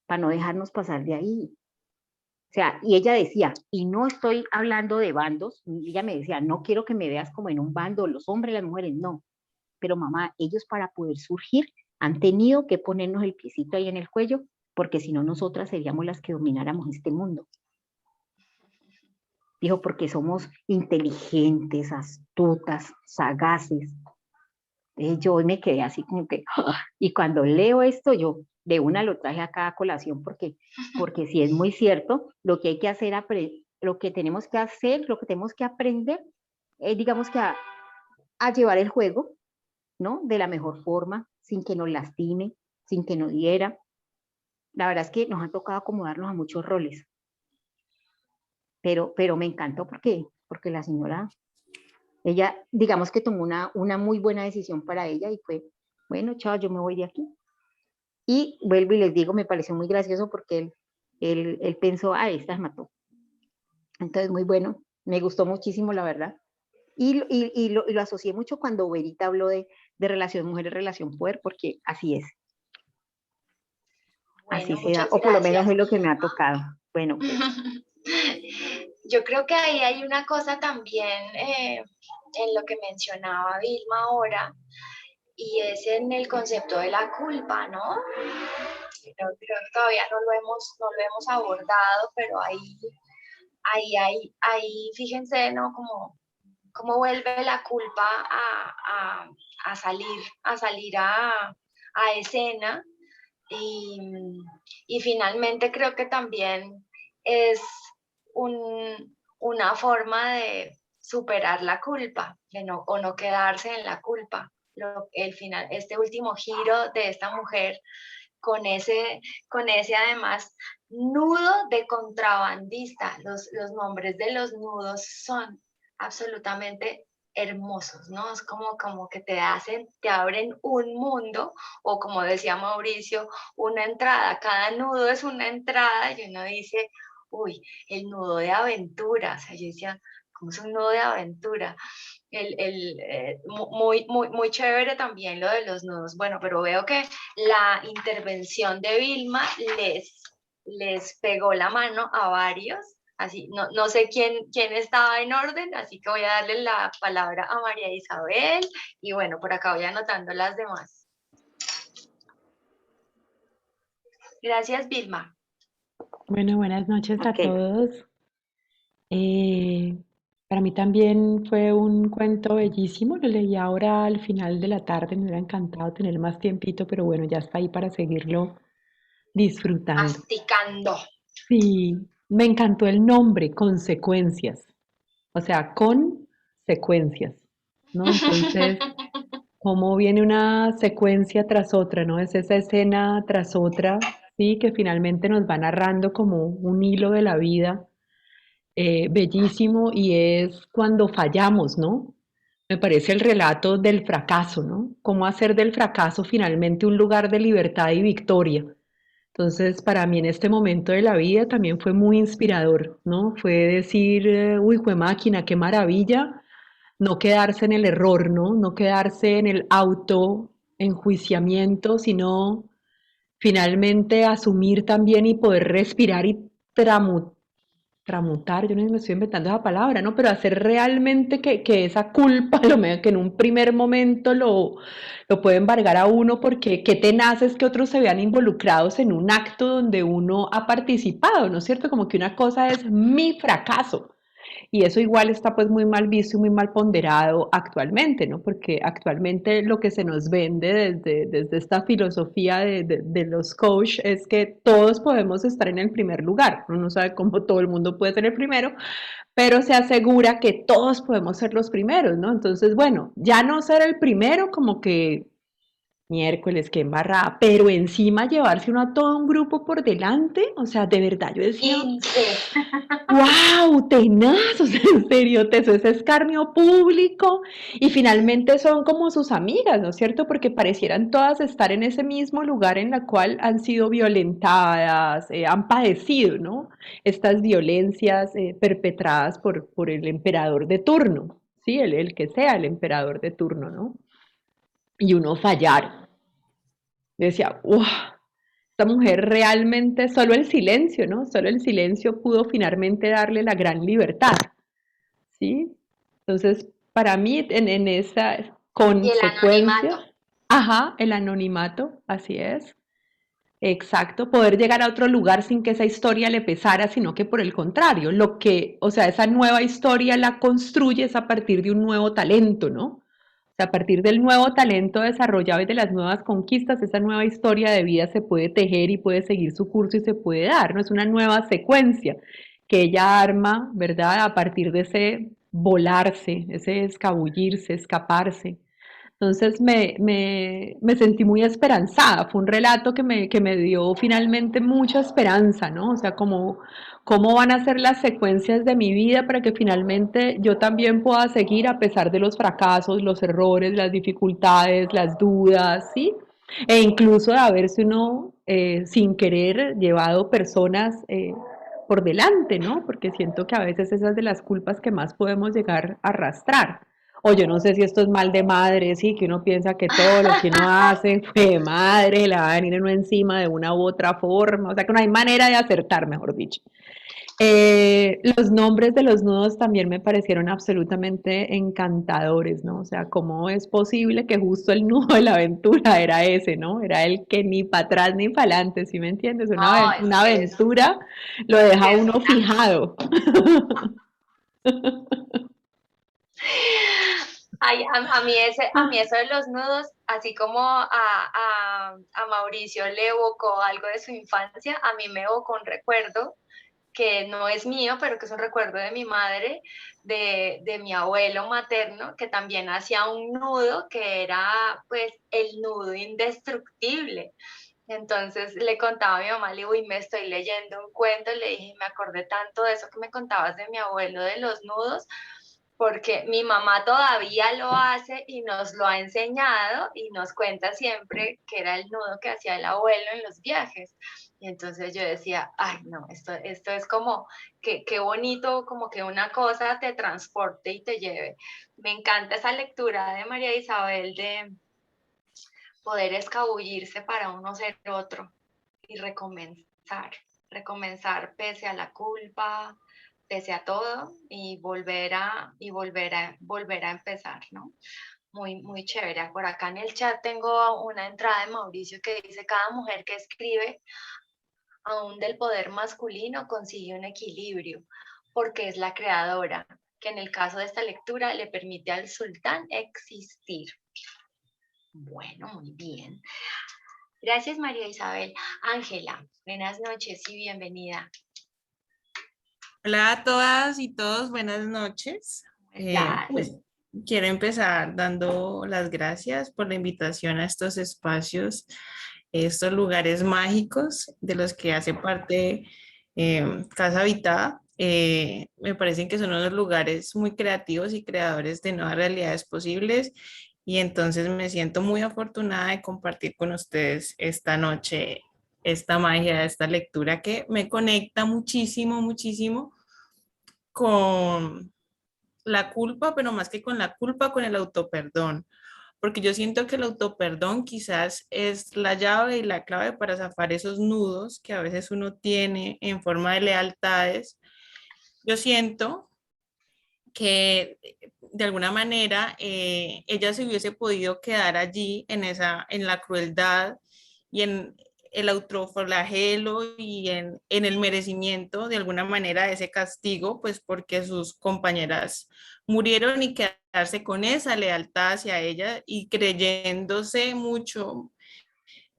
para no dejarnos pasar de ahí. O sea, y ella decía, y no estoy hablando de bandos, ella me decía, no quiero que me veas como en un bando, los hombres, las mujeres, no. Pero mamá, ellos para poder surgir han tenido que ponernos el piecito ahí en el cuello, porque si no nosotras seríamos las que domináramos este mundo. Dijo, porque somos inteligentes, astutas, sagaces. Entonces yo hoy me quedé así como que, y cuando leo esto, yo de una lo traje acá a colación, porque sí es muy cierto, lo que hay que hacer, lo que tenemos que hacer, lo que tenemos que aprender, digamos que a llevar el juego, ¿no? De la mejor forma, sin que nos lastime, sin que nos hiera. La verdad es que nos ha tocado acomodarnos a muchos roles, pero me encantó porque la señora, ella, digamos que tomó una muy buena decisión para ella y fue, bueno, chao, yo me voy de aquí. Y vuelvo y les digo, me pareció muy gracioso porque él pensó, esta mató. Entonces, muy bueno, me gustó muchísimo, la verdad. Y lo asocié mucho cuando Verita habló de relación mujer, relación poder, porque así es. Bueno, Así se da, muchas o por lo menos gracias. es lo que me ha tocado. Bueno, pues. Yo creo que ahí hay una cosa también en lo que mencionaba Vilma ahora, y es en el concepto de la culpa, ¿no? Creo que todavía no lo hemos abordado, pero ahí fíjense, ¿no? Cómo vuelve la culpa a salir a escena. Y finalmente creo que también es una forma de superar la culpa o no quedarse en la culpa. Este último giro de esta mujer con ese además nudo de contrabandista. Los nombres de los nudos son absolutamente hermosos, ¿no? Es como que te abren un mundo, o como decía Mauricio, una entrada. Cada nudo es una entrada y uno dice, uy, el nudo de aventura. O sea, yo decía, ¿cómo es un nudo de aventura? Muy chévere también lo de los nudos. Bueno, pero veo que la intervención de Vilma les pegó la mano a varios. Así, no sé quién estaba en orden, así que voy a darle la palabra a María Isabel y bueno, por acá voy anotando las demás. Gracias, Vilma. Bueno, buenas noches a Ok. todos. Para mí también fue un cuento bellísimo, lo leí ahora al final de la tarde, me hubiera encantado tener más tiempito, pero bueno, ya está ahí para seguirlo disfrutando. Masticando. Sí, me encantó el nombre, Consecuencias, o sea, con secuencias, ¿no? Entonces, cómo viene una secuencia tras otra, ¿no? Es esa escena tras otra, sí, que finalmente nos va narrando como un hilo de la vida bellísimo, y es cuando fallamos, ¿no? Me parece el relato del fracaso, ¿no? Cómo hacer del fracaso finalmente un lugar de libertad y victoria. Entonces, para mí en este momento de la vida también fue muy inspirador, ¿no? Fue decir, uy, jue máquina, qué maravilla, no quedarse en el error, ¿no? No quedarse en el autoenjuiciamiento, sino finalmente asumir también y poder respirar y tramutar, yo no me estoy inventando esa palabra, ¿no? Pero hacer realmente que esa culpa, que en un primer momento lo puede embargar a uno, porque qué tenaz es que otros se vean involucrados en un acto donde uno ha participado, ¿no es cierto? Como que una cosa es mi fracaso. Y eso igual está pues muy mal visto y muy mal ponderado actualmente, ¿no? Porque actualmente lo que se nos vende desde esta filosofía de los coach es que todos podemos estar en el primer lugar. Uno no sabe cómo todo el mundo puede ser el primero, pero se asegura que todos podemos ser los primeros, ¿no? Entonces, bueno, ya no ser el primero como que miércoles, qué embarrada, pero encima llevarse uno a todo un grupo por delante, o sea, de verdad, yo decía, 15. ¡wow! Tenaz, o sea, en serio, eso es escarnio público y finalmente son como sus amigas, ¿no es cierto? Porque parecieran todas estar en ese mismo lugar en la cual han sido violentadas, han padecido, ¿no? Estas violencias perpetradas por el emperador de turno, ¿sí? El que sea el emperador de turno, ¿no? Y uno fallar. Yo decía, ¡wow! Esta mujer realmente, solo el silencio, ¿no? Solo el silencio pudo finalmente darle la gran libertad, ¿sí? Entonces, para mí, en esa Y el consecuencia, anonimato. ajá, el anonimato, así es, exacto, poder llegar a otro lugar sin que esa historia le pesara, sino que por el contrario, lo que, o sea, esa nueva historia la construyes a partir de un nuevo talento, ¿no? O sea, a partir del nuevo talento desarrollado y de las nuevas conquistas, esa nueva historia de vida se puede tejer y puede seguir su curso y se puede dar, ¿no? Es una nueva secuencia que ella arma, ¿verdad? A partir de ese volarse, ese escabullirse, escaparse. Entonces me sentí muy esperanzada, fue un relato que me dio finalmente mucha esperanza, ¿no? O sea, como cómo van a ser las secuencias de mi vida para que finalmente yo también pueda seguir a pesar de los fracasos, los errores, las dificultades, las dudas, ¿sí? E incluso de haberse uno sin querer llevado personas por delante, ¿no? Porque siento que a veces esas de las culpas que más podemos llegar a arrastrar. O yo no sé si esto es mal de madre, sí, que uno piensa que todo lo que uno hace fue de madre, le va a venir uno encima de una u otra forma, o sea que no hay manera de acertar, mejor dicho. Los nombres de los nudos también me parecieron absolutamente encantadores, ¿no? O sea, ¿cómo es posible que justo el nudo de la aventura era ese, ¿no? Era el que ni para atrás ni para adelante, ¿sí me entiendes? No, es Una que eso aventura lo deja es uno una. fijado. Ay, a mí eso de los nudos, así como a Mauricio le evocó algo de su infancia, a mí me evocó un recuerdo que no es mío, pero que es un recuerdo de mi madre, de mi abuelo materno, que también hacía un nudo que era pues el nudo indestructible. Entonces le contaba a mi mamá, le digo, uy, me estoy leyendo un cuento, le dije, me acordé tanto de eso que me contabas de mi abuelo, de los nudos, porque mi mamá todavía lo hace y nos lo ha enseñado y nos cuenta siempre que era el nudo que hacía el abuelo en los viajes. Y entonces yo decía, ay, no, esto es como, qué bonito, como que una cosa te transporte y te lleve. Me encanta esa lectura de María Isabel de poder escabullirse para uno ser otro y recomenzar pese a la culpa, pese a todo y volver a empezar, ¿no? Muy, muy chévere. Por acá en el chat tengo una entrada de Mauricio que dice, cada mujer que escribe aún del poder masculino consigue un equilibrio, porque es la creadora, que en el caso de esta lectura le permite al sultán existir. Bueno, muy bien. Gracias, María Isabel. Ángela, buenas noches y bienvenida. Hola a todas y todos, buenas noches. Pues quiero empezar dando las gracias por la invitación a estos espacios, estos lugares mágicos de los que hace parte Casa Habitada. Me parecen que son unos lugares muy creativos y creadores de nuevas realidades posibles y entonces me siento muy afortunada de compartir con ustedes esta noche esta magia, esta lectura que me conecta muchísimo, muchísimo con la culpa, pero más que con la culpa, con el autoperdón, porque yo siento que el autoperdón quizás es la llave y la clave para zafar esos nudos que a veces uno tiene en forma de lealtades. Yo siento que de alguna manera ella se hubiese podido quedar allí en la crueldad y en el autoflagelo y en el merecimiento de alguna manera de ese castigo, pues porque sus compañeras murieron y quedarse con esa lealtad hacia ella y creyéndose mucho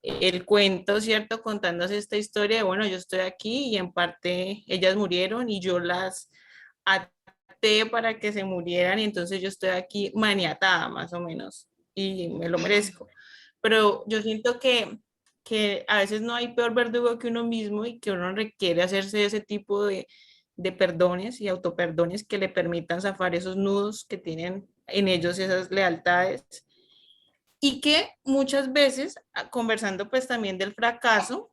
el cuento, ¿cierto? Contándose esta historia de, bueno, yo estoy aquí y en parte ellas murieron y yo las até para que se murieran y entonces yo estoy aquí maniatada más o menos y me lo merezco. pero yo siento que a veces no hay peor verdugo que uno mismo y que uno requiere hacerse ese tipo de perdones y autoperdones que le permitan zafar esos nudos que tienen en ellos esas lealtades. Y que muchas veces, conversando pues también del fracaso,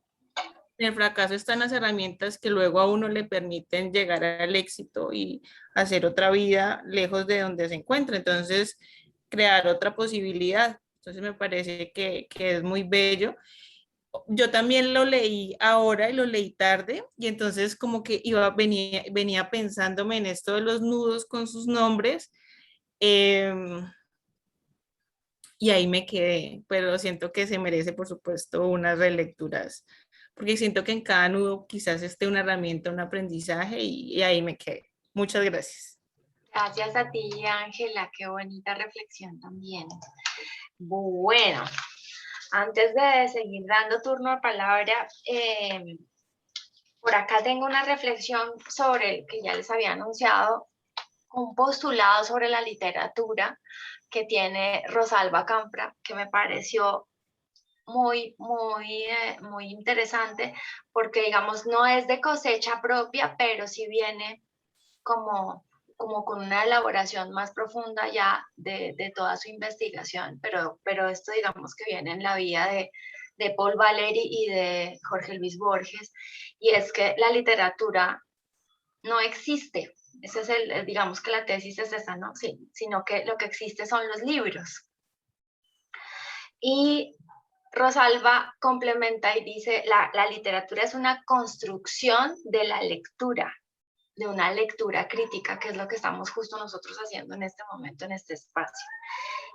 en el fracaso están las herramientas que luego a uno le permiten llegar al éxito y hacer otra vida lejos de donde se encuentra. Entonces, crear otra posibilidad. Entonces, me parece que es muy bello. Yo también lo leí ahora y lo leí tarde, y entonces como que venía pensándome en esto de los nudos con sus nombres. Y ahí me quedé, pero siento que se merece, por supuesto, unas relecturas, porque siento que en cada nudo quizás esté una herramienta, un aprendizaje, y ahí me quedé. Muchas gracias. Gracias a ti, Ángela, qué bonita reflexión también. Bueno, antes de seguir dando turno de palabra, por acá tengo una reflexión sobre el que ya les había anunciado, un postulado sobre la literatura que tiene Rosalba Campra, que me pareció muy interesante, porque digamos no es de cosecha propia, pero sí viene como con una elaboración más profunda ya de toda su investigación, pero esto digamos que viene en la vida de Paul Valéry y de Jorge Luis Borges, y es que la literatura no existe. Ese es digamos que la tesis es esa, ¿no? Sí, sino que lo que existe son los libros. Y Rosalba complementa y dice, la literatura es una construcción de la lectura, de una lectura crítica, que es lo que estamos justo nosotros haciendo en este momento, en este espacio.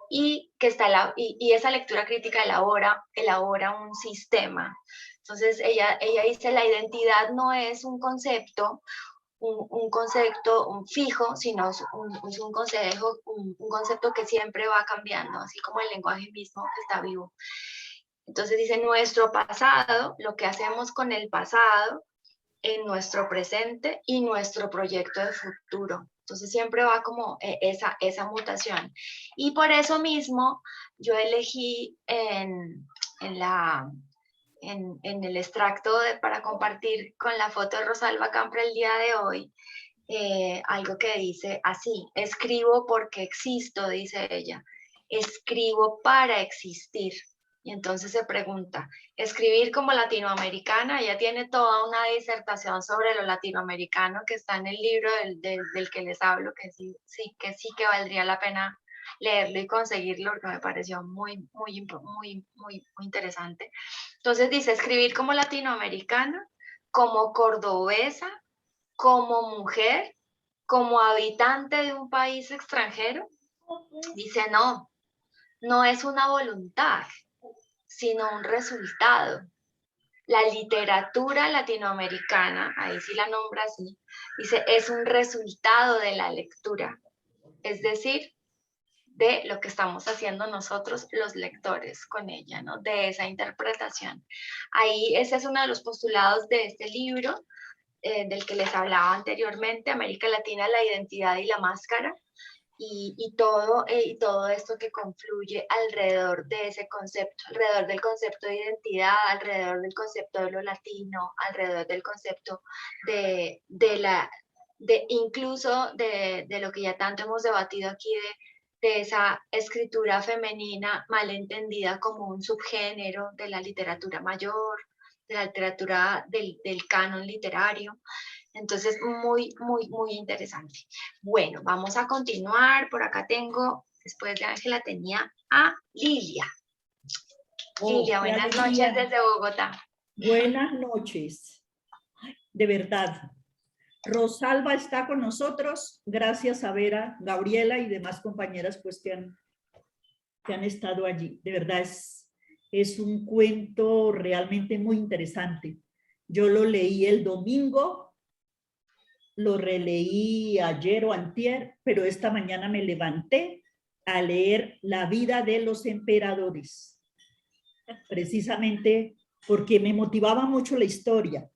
Y esa lectura crítica elabora un sistema. Entonces ella dice, la identidad no es un concepto, un concepto fijo, sino es un concepto que siempre va cambiando, así como el lenguaje mismo que está vivo. Entonces dice, nuestro pasado, lo que hacemos con el pasado, en nuestro presente y nuestro proyecto de futuro. Entonces siempre va como esa mutación. Y por eso mismo yo elegí en el extracto para compartir con la foto de Rosalba Campra el día de hoy, algo que dice así: escribo porque existo, dice ella, escribo para existir. Y entonces se pregunta, escribir como latinoamericana. Ella tiene toda una disertación sobre lo latinoamericano que está en el libro del que les hablo, que sí que valdría la pena leerlo y conseguirlo, porque me pareció muy interesante. Entonces dice, escribir como latinoamericana, como cordobesa, como mujer, como habitante de un país extranjero. Dice, no es una voluntad, sino un resultado. La literatura latinoamericana, ahí sí la nombra así, dice, es un resultado de la lectura, es decir, de lo que estamos haciendo nosotros los lectores con ella, ¿no? De esa interpretación. Ahí ese es uno de los postulados de este libro, del que les hablaba anteriormente, América Latina, la identidad y la máscara, y todo esto que confluye alrededor de ese concepto, alrededor del concepto de identidad, alrededor del concepto de lo latino, alrededor del concepto incluso de lo que ya tanto hemos debatido aquí, de esa escritura femenina malentendida como un subgénero de la literatura mayor, de la literatura del canon literario. Entonces, muy interesante. Bueno, vamos a continuar. Por acá tengo, después de Ángela, tenía a Lilia. Lilia, buenas noches desde Bogotá. Buenas noches. De verdad. Rosalba está con nosotros, gracias a Vera, Gabriela y demás compañeras pues que han estado allí. De verdad es un cuento realmente muy interesante. Yo lo leí el domingo, lo releí ayer o antier, pero esta mañana me levanté a leer La vida de los emperadores, precisamente porque me motivaba mucho la historia,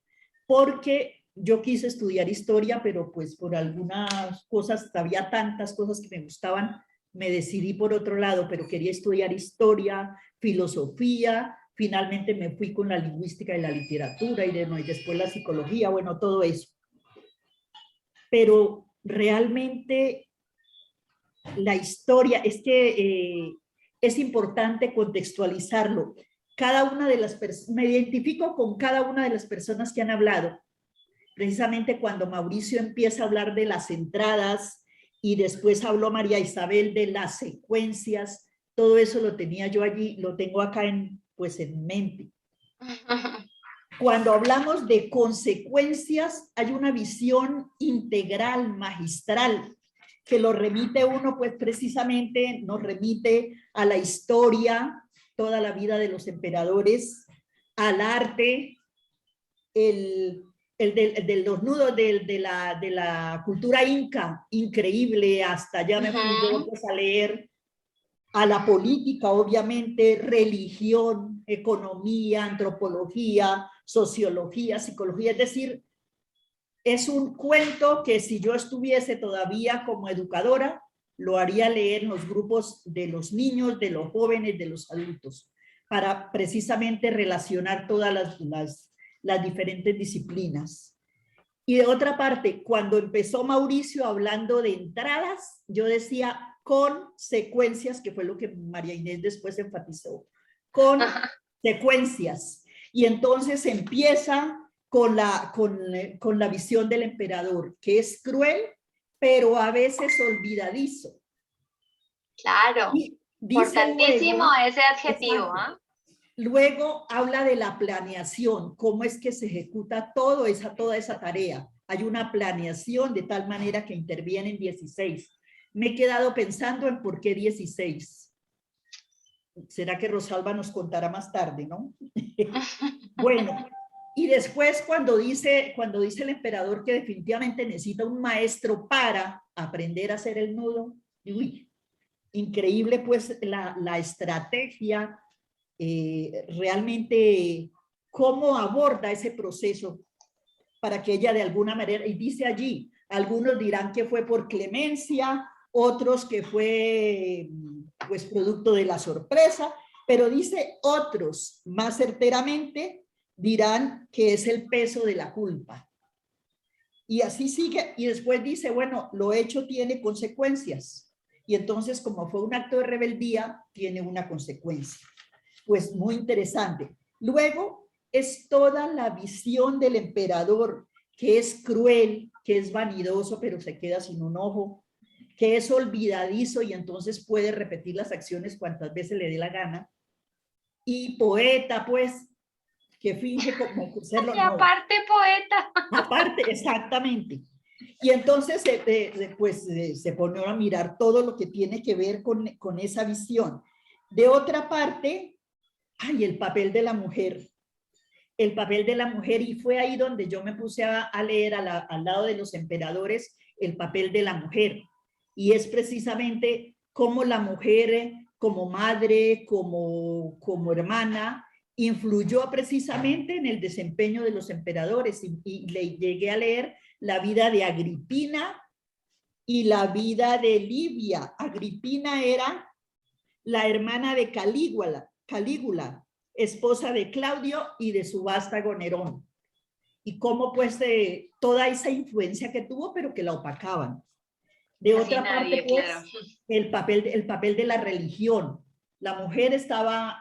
porque yo quise estudiar historia, pero pues por algunas cosas, había tantas cosas que me gustaban, me decidí por otro lado, pero quería estudiar historia, filosofía, finalmente me fui con la lingüística y la literatura y después la psicología, bueno, todo eso. Pero realmente la historia, es que es importante contextualizarlo. Cada una de las personas, me identifico con cada una de las personas que han hablado. Precisamente cuando Mauricio empieza a hablar de las entradas y después habló María Isabel de las secuencias, todo eso lo tenía yo allí, lo tengo acá pues en mente. Cuando hablamos de consecuencias, hay una visión integral, magistral, que lo remite uno, pues precisamente nos remite a la historia, toda la vida de los emperadores, al arte, de los nudos de la cultura inca, increíble, hasta ya me fui yo pues, a leer, a la política, obviamente, religión, economía, antropología, sociología, psicología, es decir, es un cuento que si yo estuviese todavía como educadora, lo haría leer en los grupos de los niños, de los jóvenes, de los adultos, para precisamente relacionar todas las diferentes disciplinas. Y de otra parte, cuando empezó Mauricio hablando de entradas, yo decía con secuencias, que fue lo que María Inés después enfatizó, con secuencias. Y entonces empieza con la visión del emperador, que es cruel, pero a veces olvidadizo. Claro, importantísimo luego, ese adjetivo. ¿Ah? Luego habla de la planeación, cómo es que se ejecuta toda esa tarea. Hay una planeación de tal manera que intervienen 16. Me he quedado pensando en por qué 16. ¿Será que Rosalba nos contará más tarde, no? Bueno, y después cuando dice el emperador que definitivamente necesita un maestro para aprender a hacer el nudo, uy, increíble pues la estrategia, realmente cómo aborda ese proceso para que ella de alguna manera, y dice allí, algunos dirán que fue por clemencia, otros que fue pues producto de la sorpresa, pero dice otros más certeramente dirán que es el peso de la culpa. Y así sigue, y después dice, bueno, lo hecho tiene consecuencias, y entonces como fue un acto de rebeldía, tiene una consecuencia. Pues muy interesante. Luego es toda la visión del emperador, que es cruel, que es vanidoso, pero se queda sin un ojo, que es olvidadizo y entonces puede repetir las acciones cuantas veces le dé la gana, y poeta, pues, que finge como serlo. Y aparte no. Poeta. Aparte, exactamente. Y entonces pues, se pone a mirar todo lo que tiene que ver con esa visión. De otra parte, ay, el papel de la mujer. El papel de la mujer, y fue ahí donde yo me puse a leer al lado de los emperadores el papel de la mujer. Y es precisamente cómo la mujer, como madre, como hermana, influyó precisamente en el desempeño de los emperadores. Y le llegué a leer la vida de Agripina y la vida de Livia. Agripina era la hermana de Calígula, esposa de Claudio y de su vástago Nerón. Y cómo pues toda esa influencia que tuvo, pero que la opacaban. De otra parte, pues, claro. el papel de la religión. La mujer estaba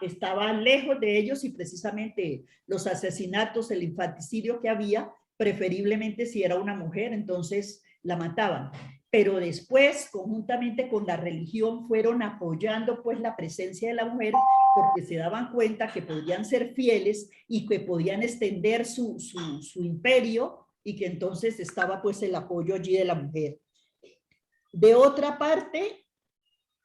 lejos de ellos y precisamente los asesinatos, el infanticidio que había, preferiblemente si era una mujer, entonces la mataban. Pero después, conjuntamente con la religión, fueron apoyando pues la presencia de la mujer porque se daban cuenta que podían ser fieles y que podían extender su imperio y que entonces estaba pues el apoyo allí de la mujer. De otra parte,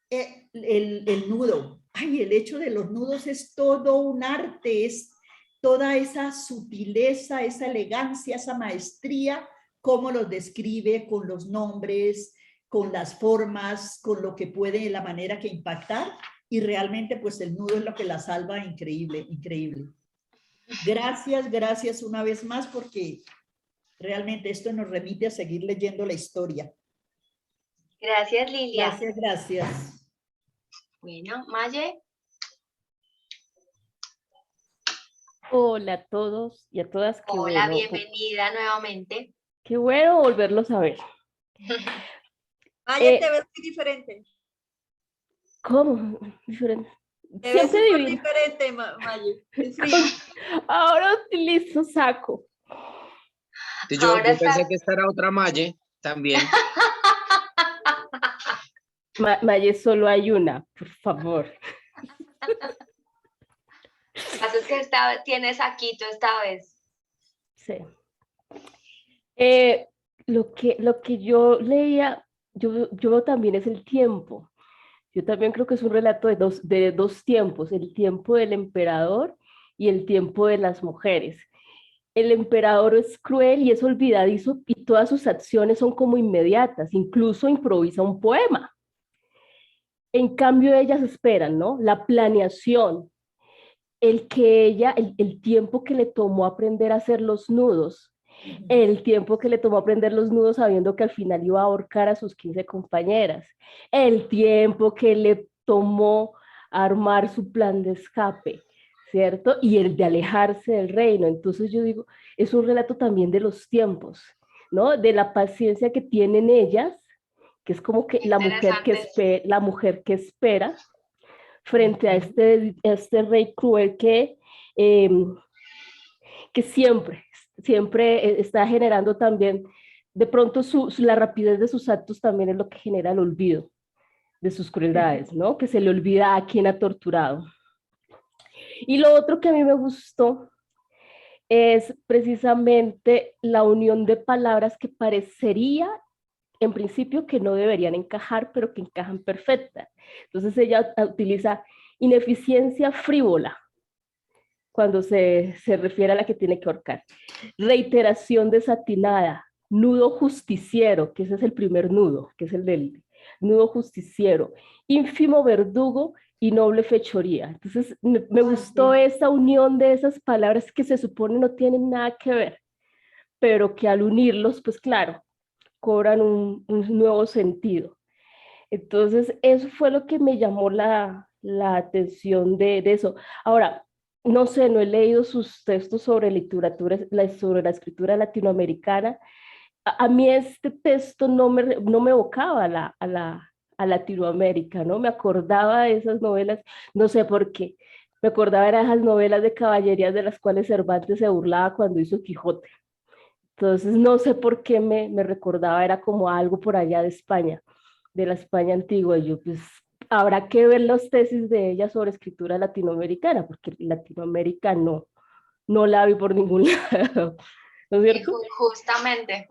el nudo. Ay, el hecho de los nudos es todo un arte, es toda esa sutileza, esa elegancia, esa maestría, cómo los describe con los nombres, con las formas, con lo que puede, la manera que impactar, y realmente pues el nudo es lo que la salva, increíble, increíble. Gracias una vez más porque realmente esto nos remite a seguir leyendo la historia. Gracias, Lilia. Gracias. Bueno, Maye. Hola a todos y a todas, Hola, bienvenida nuevamente. Qué bueno volverlos a ver. Maye, te ves muy diferente. ¿Cómo? Diferente. Te Siempre ves súper divino. diferente, Maye. Es frío. Ahora utilizo saco. Y yo pensé que esta era otra Maye también. Maye, solo hay una, por favor. Lo que pasa es que tienes saquito esta vez. Sí. Lo que yo leía, yo también es el tiempo. Yo también creo que es un relato de dos tiempos, el tiempo del emperador y el tiempo de las mujeres. El emperador es cruel y es olvidadizo y todas sus acciones son como inmediatas, incluso improvisa un poema. En cambio ellas esperan, ¿no? La planeación, el tiempo que le tomó aprender a hacer los nudos, el tiempo que le tomó aprender los nudos sabiendo que al final iba a ahorcar a sus 15 compañeras, el tiempo que le tomó armar su plan de escape, ¿cierto? Y el de alejarse del reino. Entonces yo digo, es un relato también de los tiempos, ¿no? De la paciencia que tienen ellas, que es como que la mujer que espera frente a este rey cruel que siempre está generando también, de pronto la rapidez de sus actos también es lo que genera el olvido de sus crueldades, ¿no? Que se le olvida a quien ha torturado. Y lo otro que a mí me gustó es precisamente la unión de palabras que parecería en principio que no deberían encajar, pero que encajan perfecta. Entonces ella utiliza ineficiencia frívola cuando se refiere a la que tiene que ahorcar. Reiteración desatinada, nudo justiciero, que ese es el primer nudo, que es el del nudo justiciero, ínfimo verdugo y noble fechoría. Entonces me gustó esa unión de esas palabras que se supone no tienen nada que ver, pero que al unirlos, pues claro, cobran un nuevo sentido. Entonces, eso fue lo que me llamó la atención de eso. Ahora, no sé, no he leído sus textos sobre literatura, sobre la escritura latinoamericana. A mí este texto no me evocaba a Latinoamérica, ¿no? Me acordaba de esas novelas, no sé por qué. Me acordaba de esas novelas de caballerías de las cuales Cervantes se burlaba cuando hizo Quijote. Entonces, no sé por qué me recordaba, era como algo por allá de España, de la España antigua. Y yo, pues, habrá que ver las tesis de ella sobre escritura latinoamericana, porque Latinoamérica no la vi por ningún lado, ¿no es cierto? Justamente.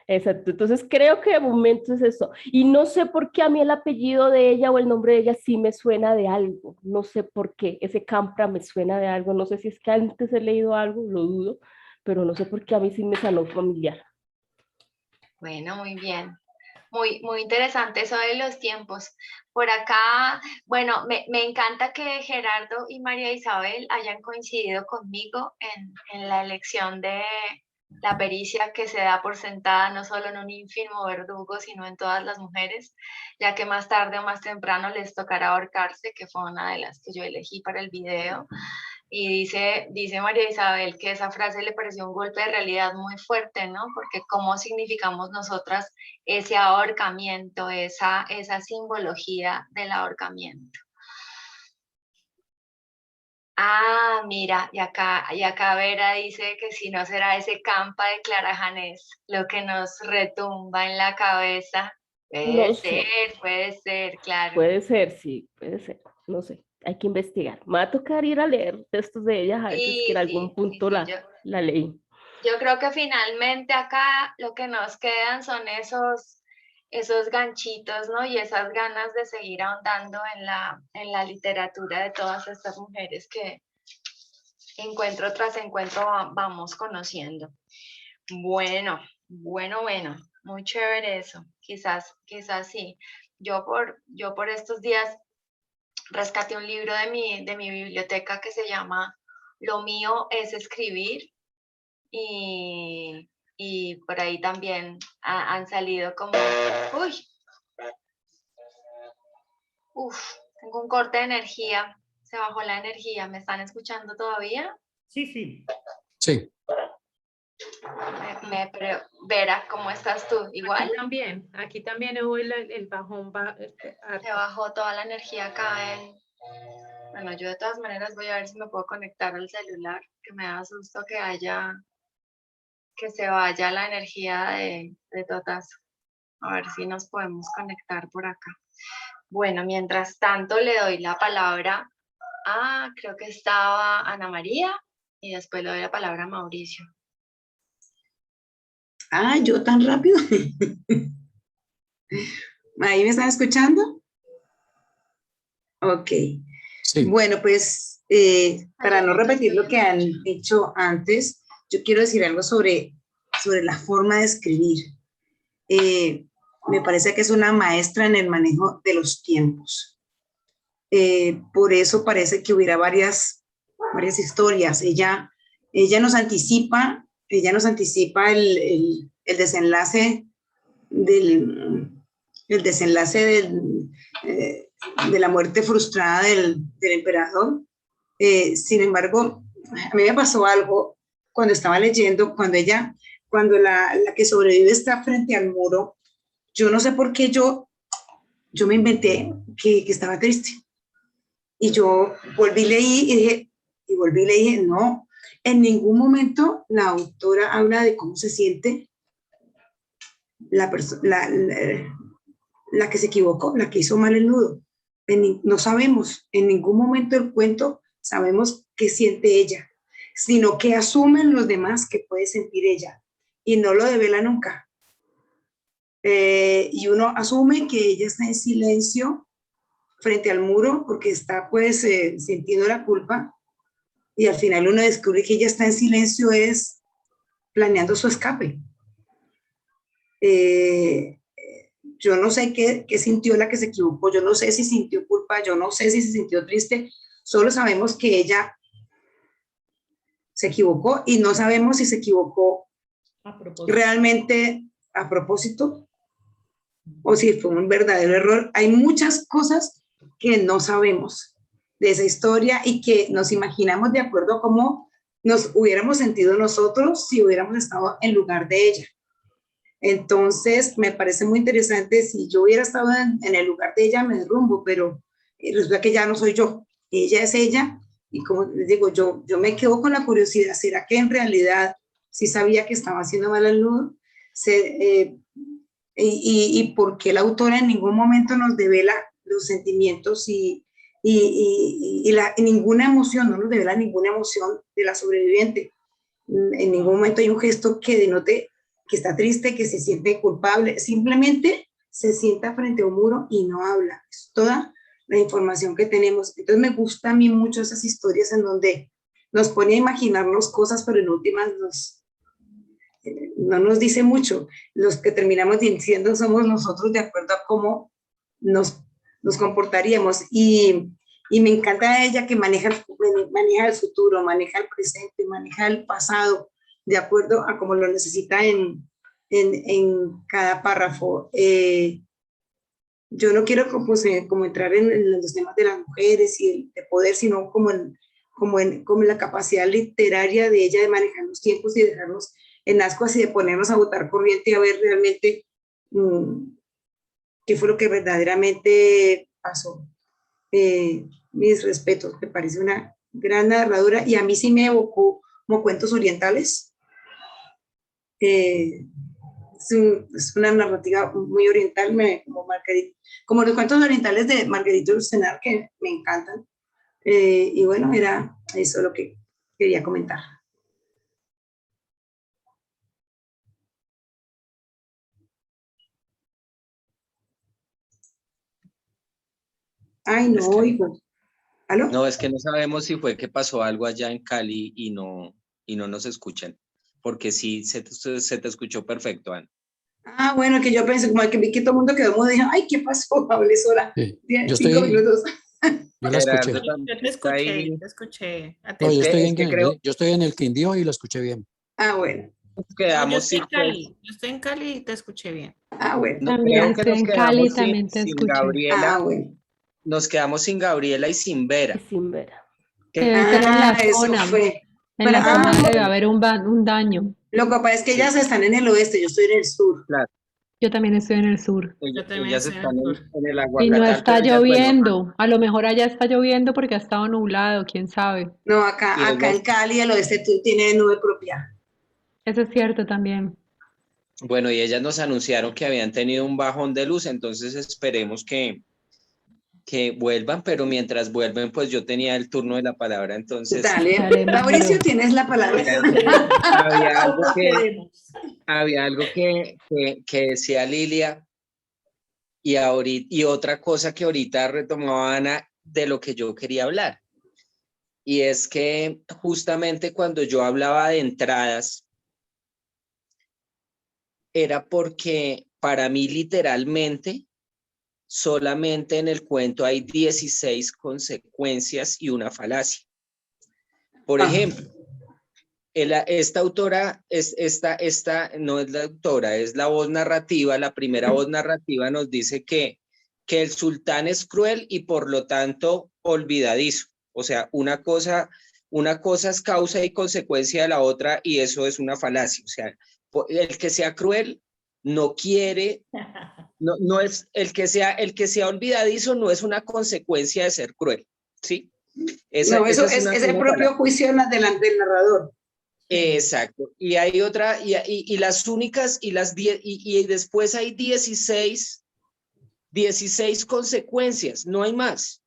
Exacto, entonces creo que de momento es eso. Y no sé por qué a mí el apellido de ella o el nombre de ella sí me suena de algo, no sé por qué, ese Campra me suena de algo, no sé si es que antes he leído algo, lo dudo, pero no sé por qué a mí sí me sonó familiar. Bueno, muy bien. Muy interesante eso de los tiempos. Por acá, bueno, me encanta que Gerardo y María Isabel hayan coincidido conmigo en la elección de la pericia que se da por sentada no solo en un ínfimo verdugo, sino en todas las mujeres, ya que más tarde o más temprano les tocará ahorcarse, que fue una de las que yo elegí para el video. Y dice María Isabel que esa frase le pareció un golpe de realidad muy fuerte, ¿no? Porque cómo significamos nosotras ese ahorcamiento, esa simbología del ahorcamiento. Ah, mira, y acá Vera dice que si no será ese campa de Clara Janés lo que nos retumba en la cabeza. Puede ser, claro. Puede ser, sí, puede ser, no sé, hay que investigar. Me va a tocar ir a leer textos de ellas, a veces que en algún punto la leí. Yo creo que finalmente acá lo que nos quedan son esos ganchitos, ¿no? Y esas ganas de seguir ahondando en la literatura de todas estas mujeres que encuentro tras encuentro vamos conociendo. Bueno, muy chévere eso. Quizás sí. Yo por estos días rescaté un libro de mi biblioteca que se llama Lo mío es escribir. Y por ahí también han salido como, uy, Tengo un corte de energía. Se bajó la energía. ¿Me están escuchando todavía? Sí, sí. Sí. Vera, ¿cómo estás tú? ¿Igual? Aquí también hubo el bajón. Se bajó toda la energía acá Bueno, yo de todas maneras voy a ver si me puedo conectar al celular, que me da susto que se vaya la energía de Totazo. A ver si nos podemos conectar por acá. Bueno, mientras tanto le doy la palabra creo que estaba Ana María y después le doy la palabra a Mauricio. ¿Yo tan rápido? ¿Ahí me están escuchando? Ok. Sí. Bueno, pues para no repetir lo que han dicho antes, yo quiero decir algo sobre la forma de escribir. Me parece que es una maestra en el manejo de los tiempos. Por eso parece que hubiera varias historias. Ella nos anticipa el desenlace de la muerte frustrada del emperador. Sin embargo, a mí me pasó algo cuando estaba leyendo, cuando la que sobrevive está frente al muro. Yo no sé por qué yo me inventé que estaba triste. Y yo volví y leí, no, en ningún momento la autora habla de cómo se siente la que se equivocó, la que hizo mal el nudo. No sabemos, en ningún momento del cuento sabemos qué siente ella, sino que asumen los demás que puede sentir ella y no lo devela nunca. Y uno asume que ella está en silencio frente al muro porque está pues sintiendo la culpa, y al final uno descubre que ella está en silencio es planeando su escape. Yo no sé qué sintió la que se equivocó, yo no sé si sintió culpa, yo no sé si se sintió triste, solo sabemos que ella se equivocó y no sabemos si se equivocó realmente a propósito o si fue un verdadero error. Hay muchas cosas que no sabemos de esa historia y que nos imaginamos de acuerdo a cómo nos hubiéramos sentido nosotros si hubiéramos estado en lugar de ella. Entonces, me parece muy interesante. Si yo hubiera estado en el lugar de ella, me derrumbo, pero resulta que ya no soy yo. Ella es ella. Y como les digo, yo me quedo con la curiosidad. ¿Será que en realidad sí sabía que estaba haciendo mal el nudo? Y por qué la autora en ningún momento nos devela los sentimientos y ninguna emoción, no nos devela ninguna emoción de la sobreviviente. En ningún momento hay un gesto que denote que está triste, que se siente culpable, simplemente se sienta frente a un muro y no habla. Es toda la información que tenemos. Entonces me gusta a mí mucho esas historias en donde nos pone a imaginarnos cosas, pero en últimas no nos dice mucho. Los que terminamos diciendo somos nosotros de acuerdo a cómo nos comportaríamos. Y me encanta ella que maneja el futuro, maneja el presente, maneja el pasado, de acuerdo a cómo lo necesita en cada párrafo. Yo no quiero como entrar en los temas de las mujeres y el de poder, sino como la capacidad literaria de ella de manejar los tiempos y dejarnos en ascuas y de ponernos a botar corriente y a ver realmente qué fue lo que verdaderamente pasó. Mis respetos, me parece una gran narradora y a mí sí me evocó como cuentos orientales. Es una narrativa muy oriental, como los cuentos orientales de Marguerite Yourcenar, que me encantan. Y bueno, era eso lo que quería comentar. Ay, no oigo. ¿Aló? No, es que no sabemos si fue que pasó algo allá en Cali y no nos escuchan, porque sí se te escuchó perfecto, Ana. Bueno, que yo pensé, como que vi que todo el mundo quedó mudo, dije, ay, ¿qué pasó? Hablé sola. Sí. 5 minutos. Yo la escuché. Yo te escuché. No, yo estoy en el Quindío y la escuché bien. Bueno. Yo estoy en Cali y te escuché bien. Bueno. También estoy en Cali, también te escuché. Gabriela. Bueno. nos quedamos sin Gabriela y sin Vera. Sin Vera. Debe ser en la eso zona. fue. En la Pero, zona debe haber un daño. Lo que pasa es que ellas están en el oeste, yo estoy en el sur. Claro. Yo también estoy en el sur. Ellas están en el Y Aguacatán. no está pero ellas, bueno, lloviendo. A lo mejor allá está lloviendo porque ha estado nublado, quién sabe. No, acá en Cali, el oeste tiene nube propia. Eso es cierto también. bueno, y ellas nos anunciaron que habían tenido un bajón de luz, entonces esperemos que vuelvan, pero mientras vuelven, pues yo tenía el turno de la palabra, entonces... Dale, Dale, Mauricio, Mauro. tienes la palabra. había algo que decía Lilia, y otra cosa que ahorita retomaba Ana de lo que yo quería hablar, y es que justamente cuando yo hablaba de entradas, era porque para mí literalmente solamente en el cuento hay 16 consecuencias y una falacia. Por ejemplo, esta autora, esta no es la autora, es la voz narrativa, la primera voz narrativa nos dice que el sultán es cruel y por lo tanto olvidadizo. O sea, una cosa es causa y consecuencia de la otra y eso es una falacia. O sea, el que sea cruel no quiere, no es el que sea olvidadizo no es una consecuencia de ser cruel, ¿sí? Eso es el propio juicio del narrador. Exacto. Y hay otra, y las únicas, y después hay 16 consecuencias, no hay más.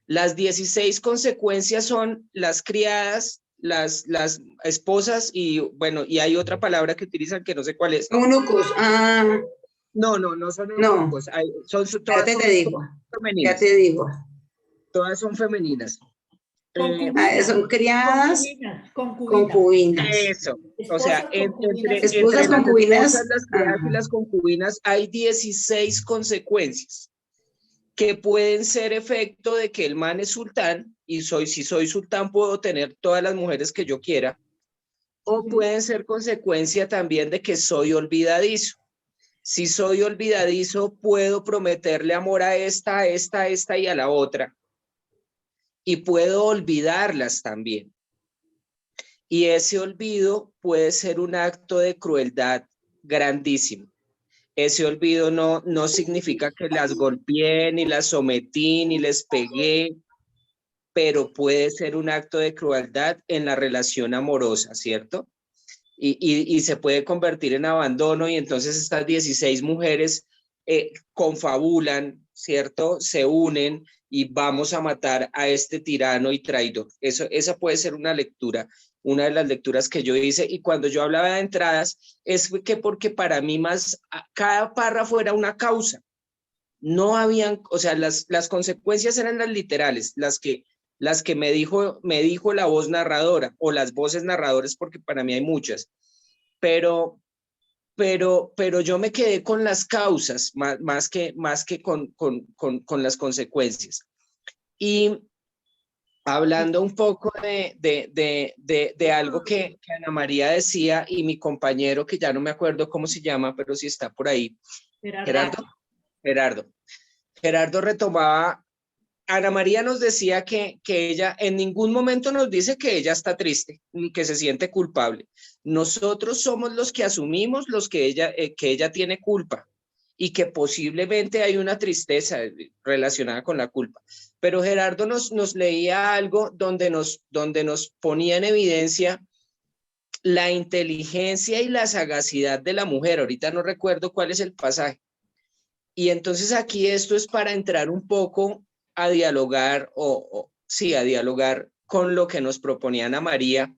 Las 16 consecuencias son las criadas, las esposas y bueno, y hay otra palabra que utilizan que no sé cuál es. Eunucos. No son eunucos. Ya te digo. Todas son femeninas. Son criadas, concubinas. Eso. O sea, entre esposas, concubinas, las criadas y las concubinas hay 16 consecuencias que pueden ser efecto de que el man es sultán y si soy sultán puedo tener todas las mujeres que yo quiera, o pueden ser consecuencia también de que soy olvidadizo. Si soy olvidadizo puedo prometerle amor a esta y a la otra y puedo olvidarlas también. Y ese olvido puede ser un acto de crueldad grandísimo. Ese olvido no significa que las golpeé, ni las sometí, ni les pegué, pero puede ser un acto de crueldad en la relación amorosa, ¿cierto? Y se puede convertir en abandono y entonces estas 16 mujeres confabulan, ¿cierto? Se unen y vamos a matar a este tirano y traidor. Esa puede ser una lectura, una de las lecturas que yo hice, y cuando yo hablaba de entradas es que porque para mí cada párrafo era una causa. No habían, o sea, las consecuencias eran las literales, las que me dijo la voz narradora o las voces narradores, porque para mí hay muchas, pero yo me quedé con las causas más que con las consecuencias. Y hablando un poco de algo que Ana María decía y mi compañero, que ya no me acuerdo cómo se llama, pero sí está por ahí, Gerardo retomaba. Ana María nos decía que ella en ningún momento nos dice que ella está triste ni que se siente culpable. Nosotros somos los que asumimos que ella tiene culpa y que posiblemente hay una tristeza relacionada con la culpa. Pero Gerardo nos leía algo donde nos ponía en evidencia la inteligencia y la sagacidad de la mujer. Ahorita no recuerdo cuál es el pasaje. Y entonces aquí esto es para entrar un poco a dialogar, a dialogar con lo que nos proponía Ana María,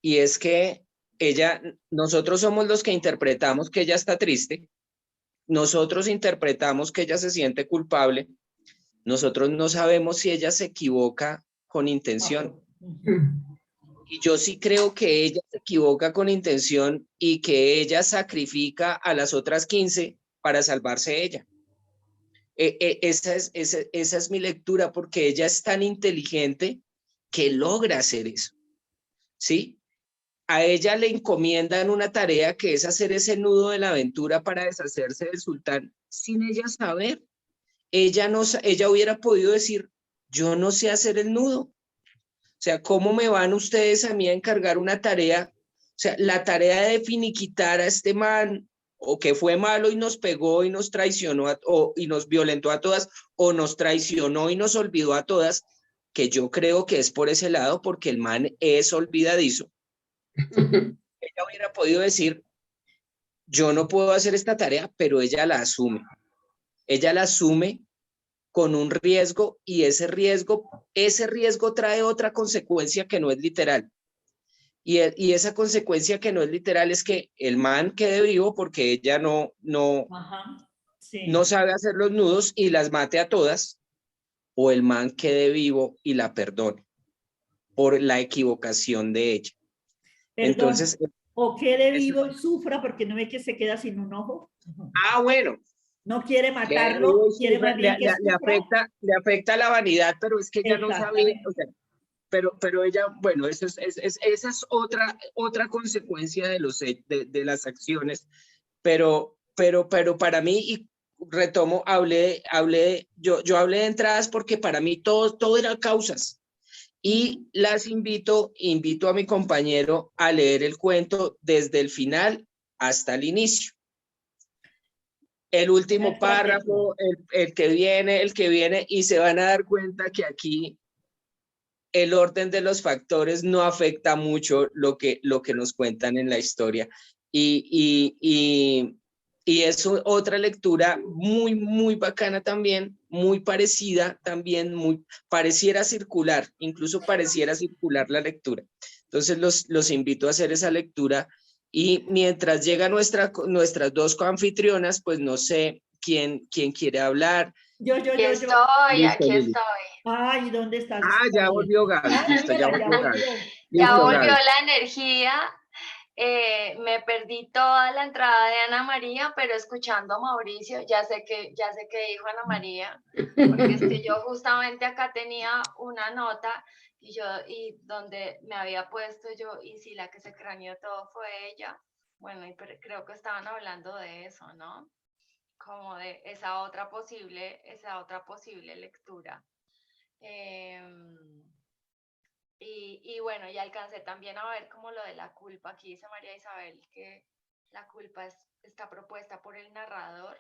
y es que nosotros somos los que interpretamos que ella está triste, nosotros interpretamos que ella se siente culpable, nosotros no sabemos si ella se equivoca con intención. Y yo sí creo que ella se equivoca con intención y que ella sacrifica a las otras 15 para salvarse ella. Esa es mi lectura, porque ella es tan inteligente que logra hacer eso, ¿sí? A ella le encomiendan una tarea que es hacer ese nudo de la aventura para deshacerse del sultán sin ella saber. ella hubiera podido decir, yo no sé hacer el nudo. O sea, ¿cómo me van ustedes a mí a encargar una tarea? O sea, la tarea de finiquitar a este man, o que fue malo y nos pegó y nos traicionó y nos violentó a todas, o nos traicionó y nos olvidó a todas, que yo creo que es por ese lado, porque el man es olvidadizo. Ella hubiera podido decir, yo no puedo hacer esta tarea, pero ella la asume. Ella la asume con un riesgo y ese riesgo trae otra consecuencia que no es literal. Y esa consecuencia que no es literal es que el man quede vivo porque ella no sabe hacer los nudos y las mate a todas, o el man quede vivo y la perdone por la equivocación de ella. Perdón, entonces, o quede vivo y sufra porque no ve que se queda sin un ojo. Bueno. No quiere matarlo, quiere más bien que le afecta la vanidad, pero es que ella no sabe, o sea, pero ella, bueno, esa es otra consecuencia de las acciones, pero para mí, y retomo, yo hablé de entradas porque para mí todo eran causas, y las invito a mi compañero a leer el cuento desde el final hasta el inicio. El último párrafo, el que viene, y se van a dar cuenta que aquí el orden de los factores no afecta mucho lo que nos cuentan en la historia. Y es otra lectura muy, muy bacana también, muy parecida también, pareciera circular, incluso pareciera circular la lectura. Entonces los invito a hacer esa lectura. Y mientras llegan nuestras dos coanfitrionas, pues no sé quién quiere hablar. Yo. Aquí estoy. Ay, ¿dónde estás? Ya volvió Gaby. Ya volvió la energía. Me perdí toda la entrada de Ana María, pero escuchando a Mauricio, ya sé que dijo Ana María, porque es que yo justamente acá tenía una nota y donde me había puesto yo, y si la que se craneó todo fue ella, bueno, y creo que estaban hablando de eso, ¿no? Como de esa otra posible lectura. Y bueno, y alcancé también a ver como lo de la culpa. Aquí dice María Isabel que la culpa está propuesta por el narrador.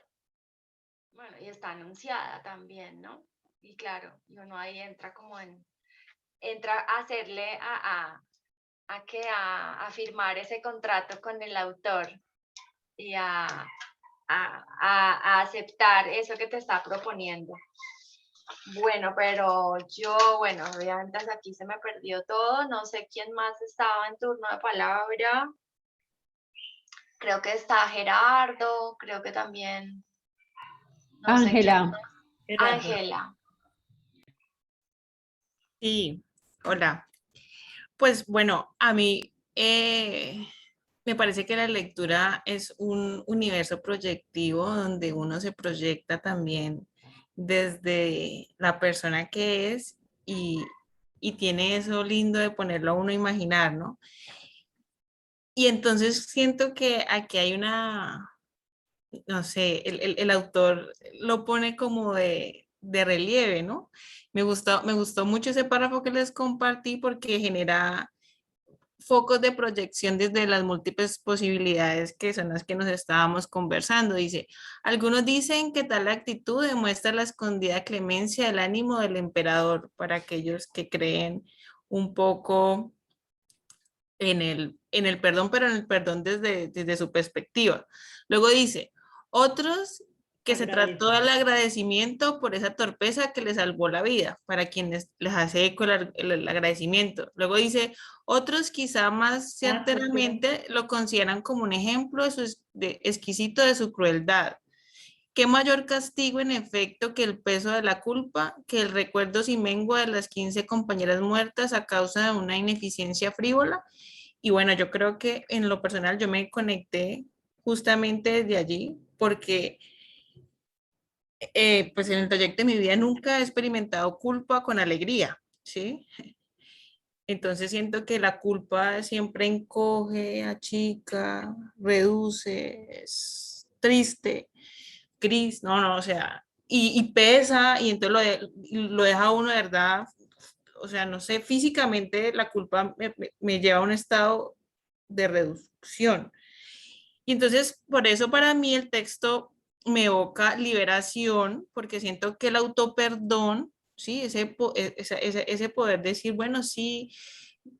Bueno, y está anunciada también, ¿no? Y claro, y uno ahí entra como entra a hacerle a firmar ese contrato con el autor y a aceptar eso que te está proponiendo. Bueno, pero obviamente hasta aquí se me perdió todo. No sé quién más estaba en turno de palabra. Creo que está Gerardo, creo que también. No Ángela. Ángela. Sí, hola. Pues bueno, a mí me parece que la lectura es un universo proyectivo donde uno se proyecta también desde la persona que es y tiene eso lindo de ponerlo a uno a imaginar, ¿no? Y entonces siento que aquí hay no sé, el autor lo pone como de relieve, ¿no? Me gustó mucho ese párrafo que les compartí porque genera focos de proyección desde las múltiples posibilidades que son las que nos estábamos conversando. Dice, algunos dicen que tal actitud demuestra la escondida clemencia del ánimo del emperador para aquellos que creen un poco en el perdón, pero en el perdón desde su perspectiva. Luego dice, otros que se trató del agradecimiento por esa torpeza que les salvó la vida, para quienes les hace eco el agradecimiento. Luego dice, otros quizá más certeramente lo consideran como un ejemplo exquisito de su crueldad. ¿Qué mayor castigo en efecto que el peso de la culpa, que el recuerdo sin mengua de las 15 compañeras muertas a causa de una ineficiencia frívola? Y bueno, yo creo que en lo personal yo me conecté justamente desde allí porque pues en el trayecto de mi vida nunca he experimentado culpa con alegría, ¿sí? Entonces siento que la culpa siempre encoge, achica, reduce, es triste, gris, o sea, y pesa, y entonces lo deja uno de verdad, o sea, no sé, físicamente la culpa me lleva a un estado de reducción. Y entonces, por eso para mí el texto me evoca liberación, porque siento que el autoperdón, ¿sí? Ese poder decir, bueno, sí,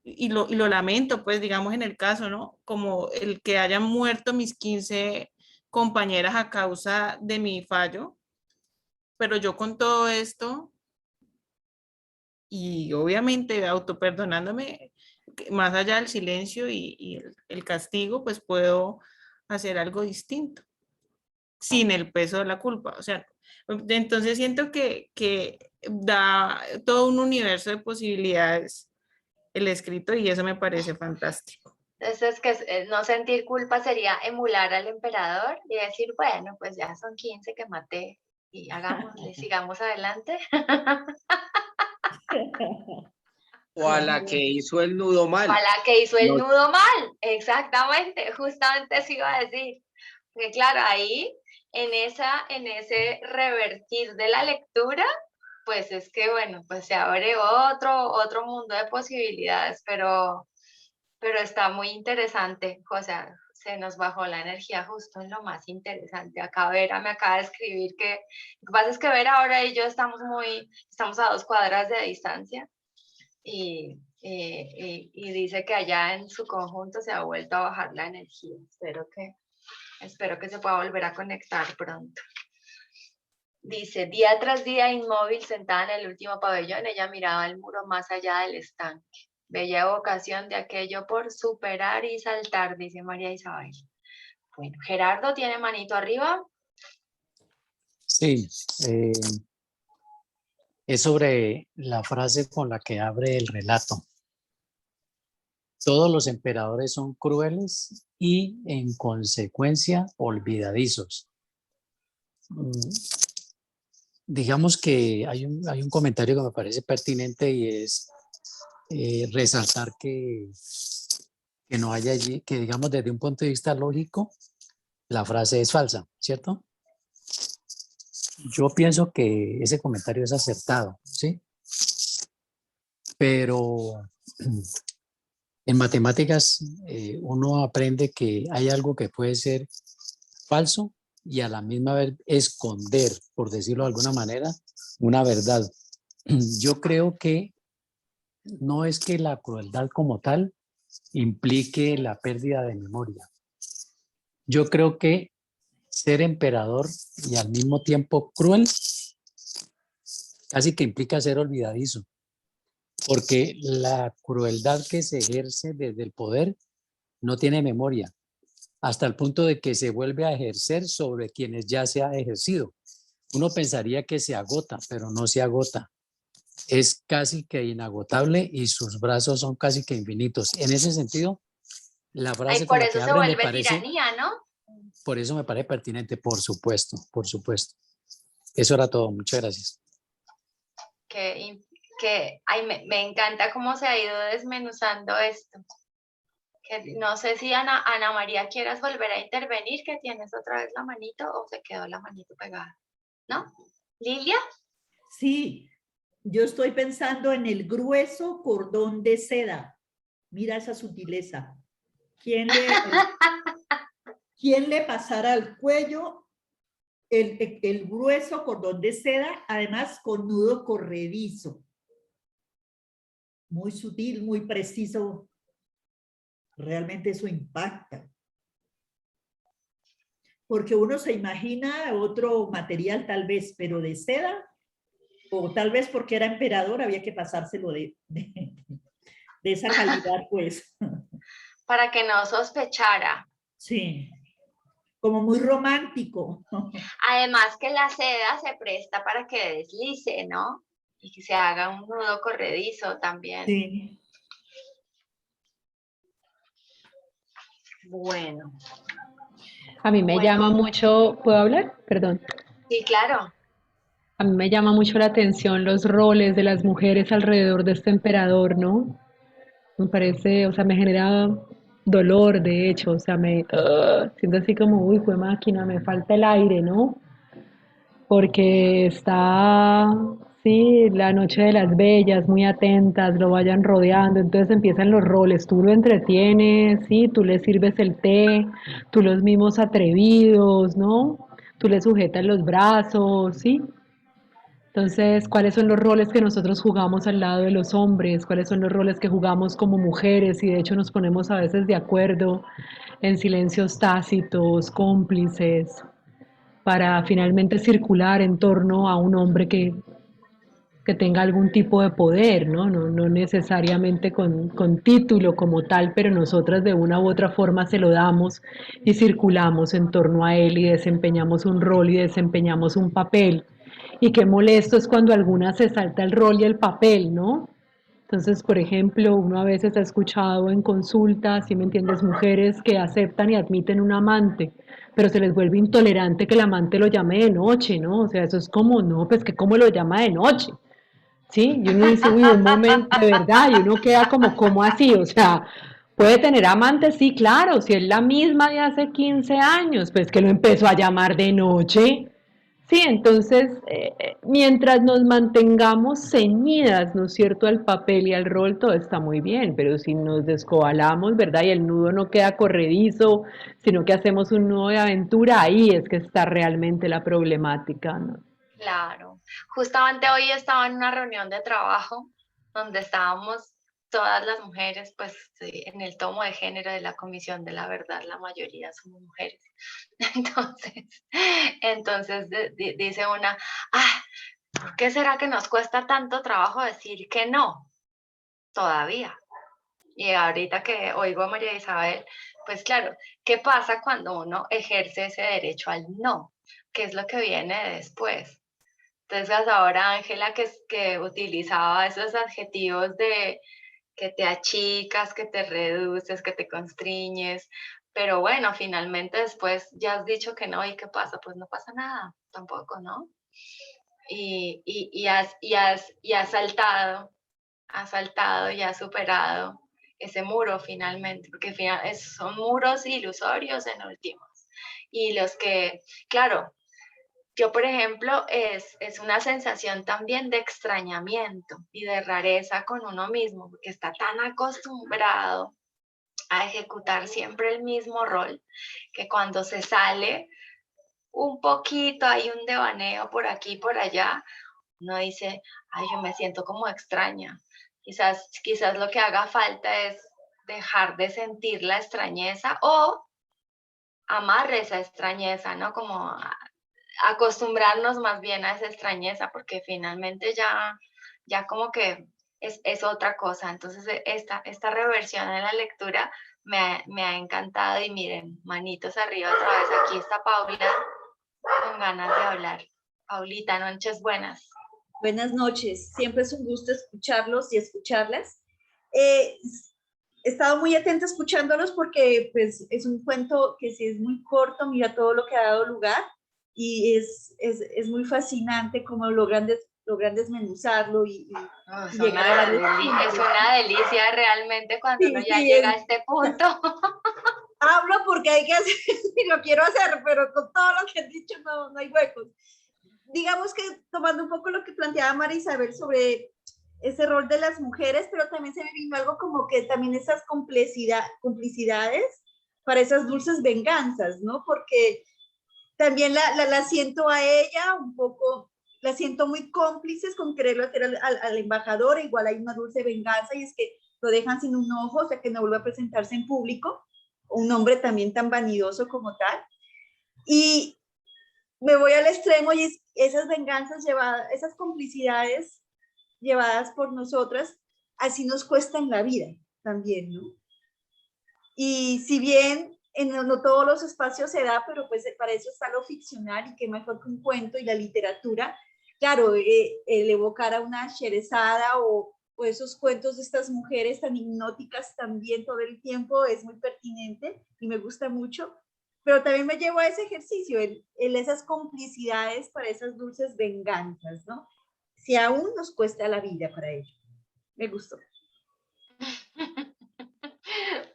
y lo lamento, pues digamos en el caso, ¿no? Como el que hayan muerto mis 15 compañeras a causa de mi fallo, pero yo con todo esto y obviamente autoperdonándome, más allá del silencio y el castigo, pues puedo hacer algo distinto sin el peso de la culpa. O sea, entonces siento que da todo un universo de posibilidades el escrito y eso me parece fantástico. Entonces, que no sentir culpa sería emular al emperador y decir, bueno, pues ya son 15 que maté y hagámosle, sigamos adelante. O a la que hizo el nudo mal. O a la que hizo el No. nudo mal, exactamente, justamente eso iba a decir. Porque claro, ahí, en ese revertir de la lectura, pues es que, bueno, pues se abre otro mundo de posibilidades, pero está muy interesante, o sea, se nos bajó la energía justo en lo más interesante. Acá Vera me acaba de escribir que lo que pasa es que Vera ahora y yo estamos a 2 cuadras de distancia y dice que allá en su conjunto se ha vuelto a bajar la energía. Espero que se pueda volver a conectar pronto. Dice, día tras día inmóvil, sentada en el último pabellón, ella miraba el muro más allá del estanque. Bella evocación de aquello por superar y saltar, dice María Isabel. Bueno, Gerardo, ¿tiene manito arriba? Sí, es sobre la frase con la que abre el relato. Todos los emperadores son crueles y, en consecuencia, olvidadizos. Digamos que hay un comentario que me parece pertinente y es resaltar que no haya allí, que digamos desde un punto de vista lógico, la frase es falsa, ¿cierto? Yo pienso que ese comentario es acertado, ¿sí? Pero en matemáticas uno aprende que hay algo que puede ser falso y a la misma vez esconder, por decirlo de alguna manera, una verdad. Yo creo que no es que la crueldad como tal implique la pérdida de memoria. Yo creo que ser emperador y al mismo tiempo cruel casi que implica ser olvidadizo, porque la crueldad que se ejerce desde el poder no tiene memoria, hasta el punto de que se vuelve a ejercer sobre quienes ya se ha ejercido. Uno pensaría que se agota, pero no se agota. Es casi que inagotable y sus brazos son casi que infinitos. En ese sentido, la frase con la que abre me parece... tiranía, ¿no? Por eso me parece pertinente, por supuesto, por supuesto. Eso era todo, muchas gracias. Me encanta cómo se ha ido desmenuzando esto. Que no sé si Ana María quieras volver a intervenir, que tienes otra vez la manito o se quedó la manito pegada, ¿no? ¿Lilia? Sí, yo estoy pensando en el grueso cordón de seda. Mira esa sutileza. ¿Quién le pasara al cuello el grueso cordón de seda, además con nudo corredizo? Muy sutil, muy preciso. Realmente eso impacta. Porque uno se imagina otro material tal vez, pero de seda, o tal vez porque era emperador había que pasárselo de esa calidad, pues. Para que no sospechara. Sí, como muy romántico. Además que la seda se presta para que deslice, ¿no? Y que se haga un nudo corredizo también. Sí. Bueno. A mí me llama mucho, ¿puedo hablar? Perdón. Sí, claro. A mí me llama mucho la atención los roles de las mujeres alrededor de este emperador, ¿no? Me parece, o sea, me genera dolor, de hecho, o sea, siento así como, uy, fue máquina, me falta el aire, ¿no? porque está, sí, la noche de las bellas, muy atentas, lo vayan rodeando, entonces empiezan los roles, tú lo entretienes, sí, tú le sirves el té, tú los mimos atrevidos, ¿no? Tú le sujetas los brazos, ¿sí? Entonces, ¿cuáles son los roles que nosotros jugamos al lado de los hombres? ¿Cuáles son los roles que jugamos como mujeres? Y de hecho nos ponemos a veces de acuerdo en silencios tácitos, cómplices, para finalmente circular en torno a un hombre que tenga algún tipo de poder, ¿no? No necesariamente con título como tal, pero nosotras de una u otra forma se lo damos y circulamos en torno a él y desempeñamos un rol y desempeñamos un papel. Y qué molesto es cuando alguna se salta el rol y el papel, ¿no? Entonces, por ejemplo, uno a veces ha escuchado en consultas, si me entiendes, mujeres que aceptan y admiten un amante, pero se les vuelve intolerante que el amante lo llame de noche, ¿no? O sea, eso es como, no, pues que cómo lo llama de noche, ¿sí? Y uno dice, uy, un momento, de verdad, y uno queda como, ¿cómo así? O sea, ¿puede tener amantes? Sí, claro, si es la misma de hace 15 años, pues que lo empezó a llamar de noche. Sí, entonces, mientras nos mantengamos ceñidas, ¿no es cierto?, al papel y al rol, todo está muy bien, pero si nos descobalamos, ¿verdad?, y el nudo no queda corredizo, sino que hacemos un nudo de aventura, ahí es que está realmente la problemática, ¿no? Claro. Justamente hoy estaba en una reunión de trabajo donde estábamos todas las mujeres, pues sí, en el tomo de género de la Comisión de la Verdad, la mayoría somos mujeres. Entonces dice una, ¿por qué será que nos cuesta tanto trabajo decir que no? Todavía. Y ahorita que oigo a María Isabel, pues claro, ¿qué pasa cuando uno ejerce ese derecho al no? ¿Qué es lo que viene después? Entonces ahora Ángela que utilizaba esos adjetivos de que te achicas, que te reduces, que te constriñes, pero bueno, finalmente después ya has dicho que no, ¿y qué pasa? Pues no pasa nada, tampoco, ¿no? Y has saltado y has superado ese muro finalmente, porque son muros ilusorios en últimas. Y los que, claro, yo, por ejemplo, es una sensación también de extrañamiento y de rareza con uno mismo, porque está tan acostumbrado a ejecutar siempre el mismo rol, que cuando se sale un poquito, hay un devaneo por aquí y por allá, uno dice, ay, yo me siento como extraña. Quizás lo que haga falta es dejar de sentir la extrañeza o amarre esa extrañeza, ¿no? Como acostumbrarnos más bien a esa extrañeza, porque finalmente ya como que es otra cosa. Entonces, esta reversión en la lectura me ha encantado y miren, manitos arriba otra vez. Aquí está Paula con ganas de hablar. Paulita, noches buenas. Buenas noches, siempre es un gusto escucharlos y escucharlas. He estado muy atenta escuchándolos porque pues, es un cuento que sí es muy corto, mira todo lo que ha dado lugar y es muy fascinante cómo logran desmenuzarlo y llegar a varios puntos. Es una delicia realmente cuando uno ya llega a este punto. Hablo porque hay que hacer, y lo quiero hacer, pero con todo lo que has dicho no hay huecos. Digamos que tomando un poco lo que planteaba María Isabel sobre ese rol de las mujeres, pero también se me vino algo como que también esas complicidades para esas dulces venganzas, ¿no? Porque también la siento a ella un poco, la siento muy cómplices con quererlo hacer al embajador, igual hay una dulce venganza y es que lo dejan sin un ojo, o sea que no vuelve a presentarse en público, un hombre también tan vanidoso como tal. Y me voy al extremo y esas venganzas llevadas, esas complicidades llevadas por nosotras, así nos cuestan la vida también, ¿no? Y si bien no todos los espacios se da, pero pues para eso está lo ficcional y qué mejor que un cuento y la literatura, claro, el evocar a una Sherezada o esos cuentos de estas mujeres tan hipnóticas también todo el tiempo es muy pertinente y me gusta mucho. Pero también me llevo a ese ejercicio, esas complicidades para esas dulces venganzas, ¿no? Si aún nos cuesta la vida para ello. Me gustó.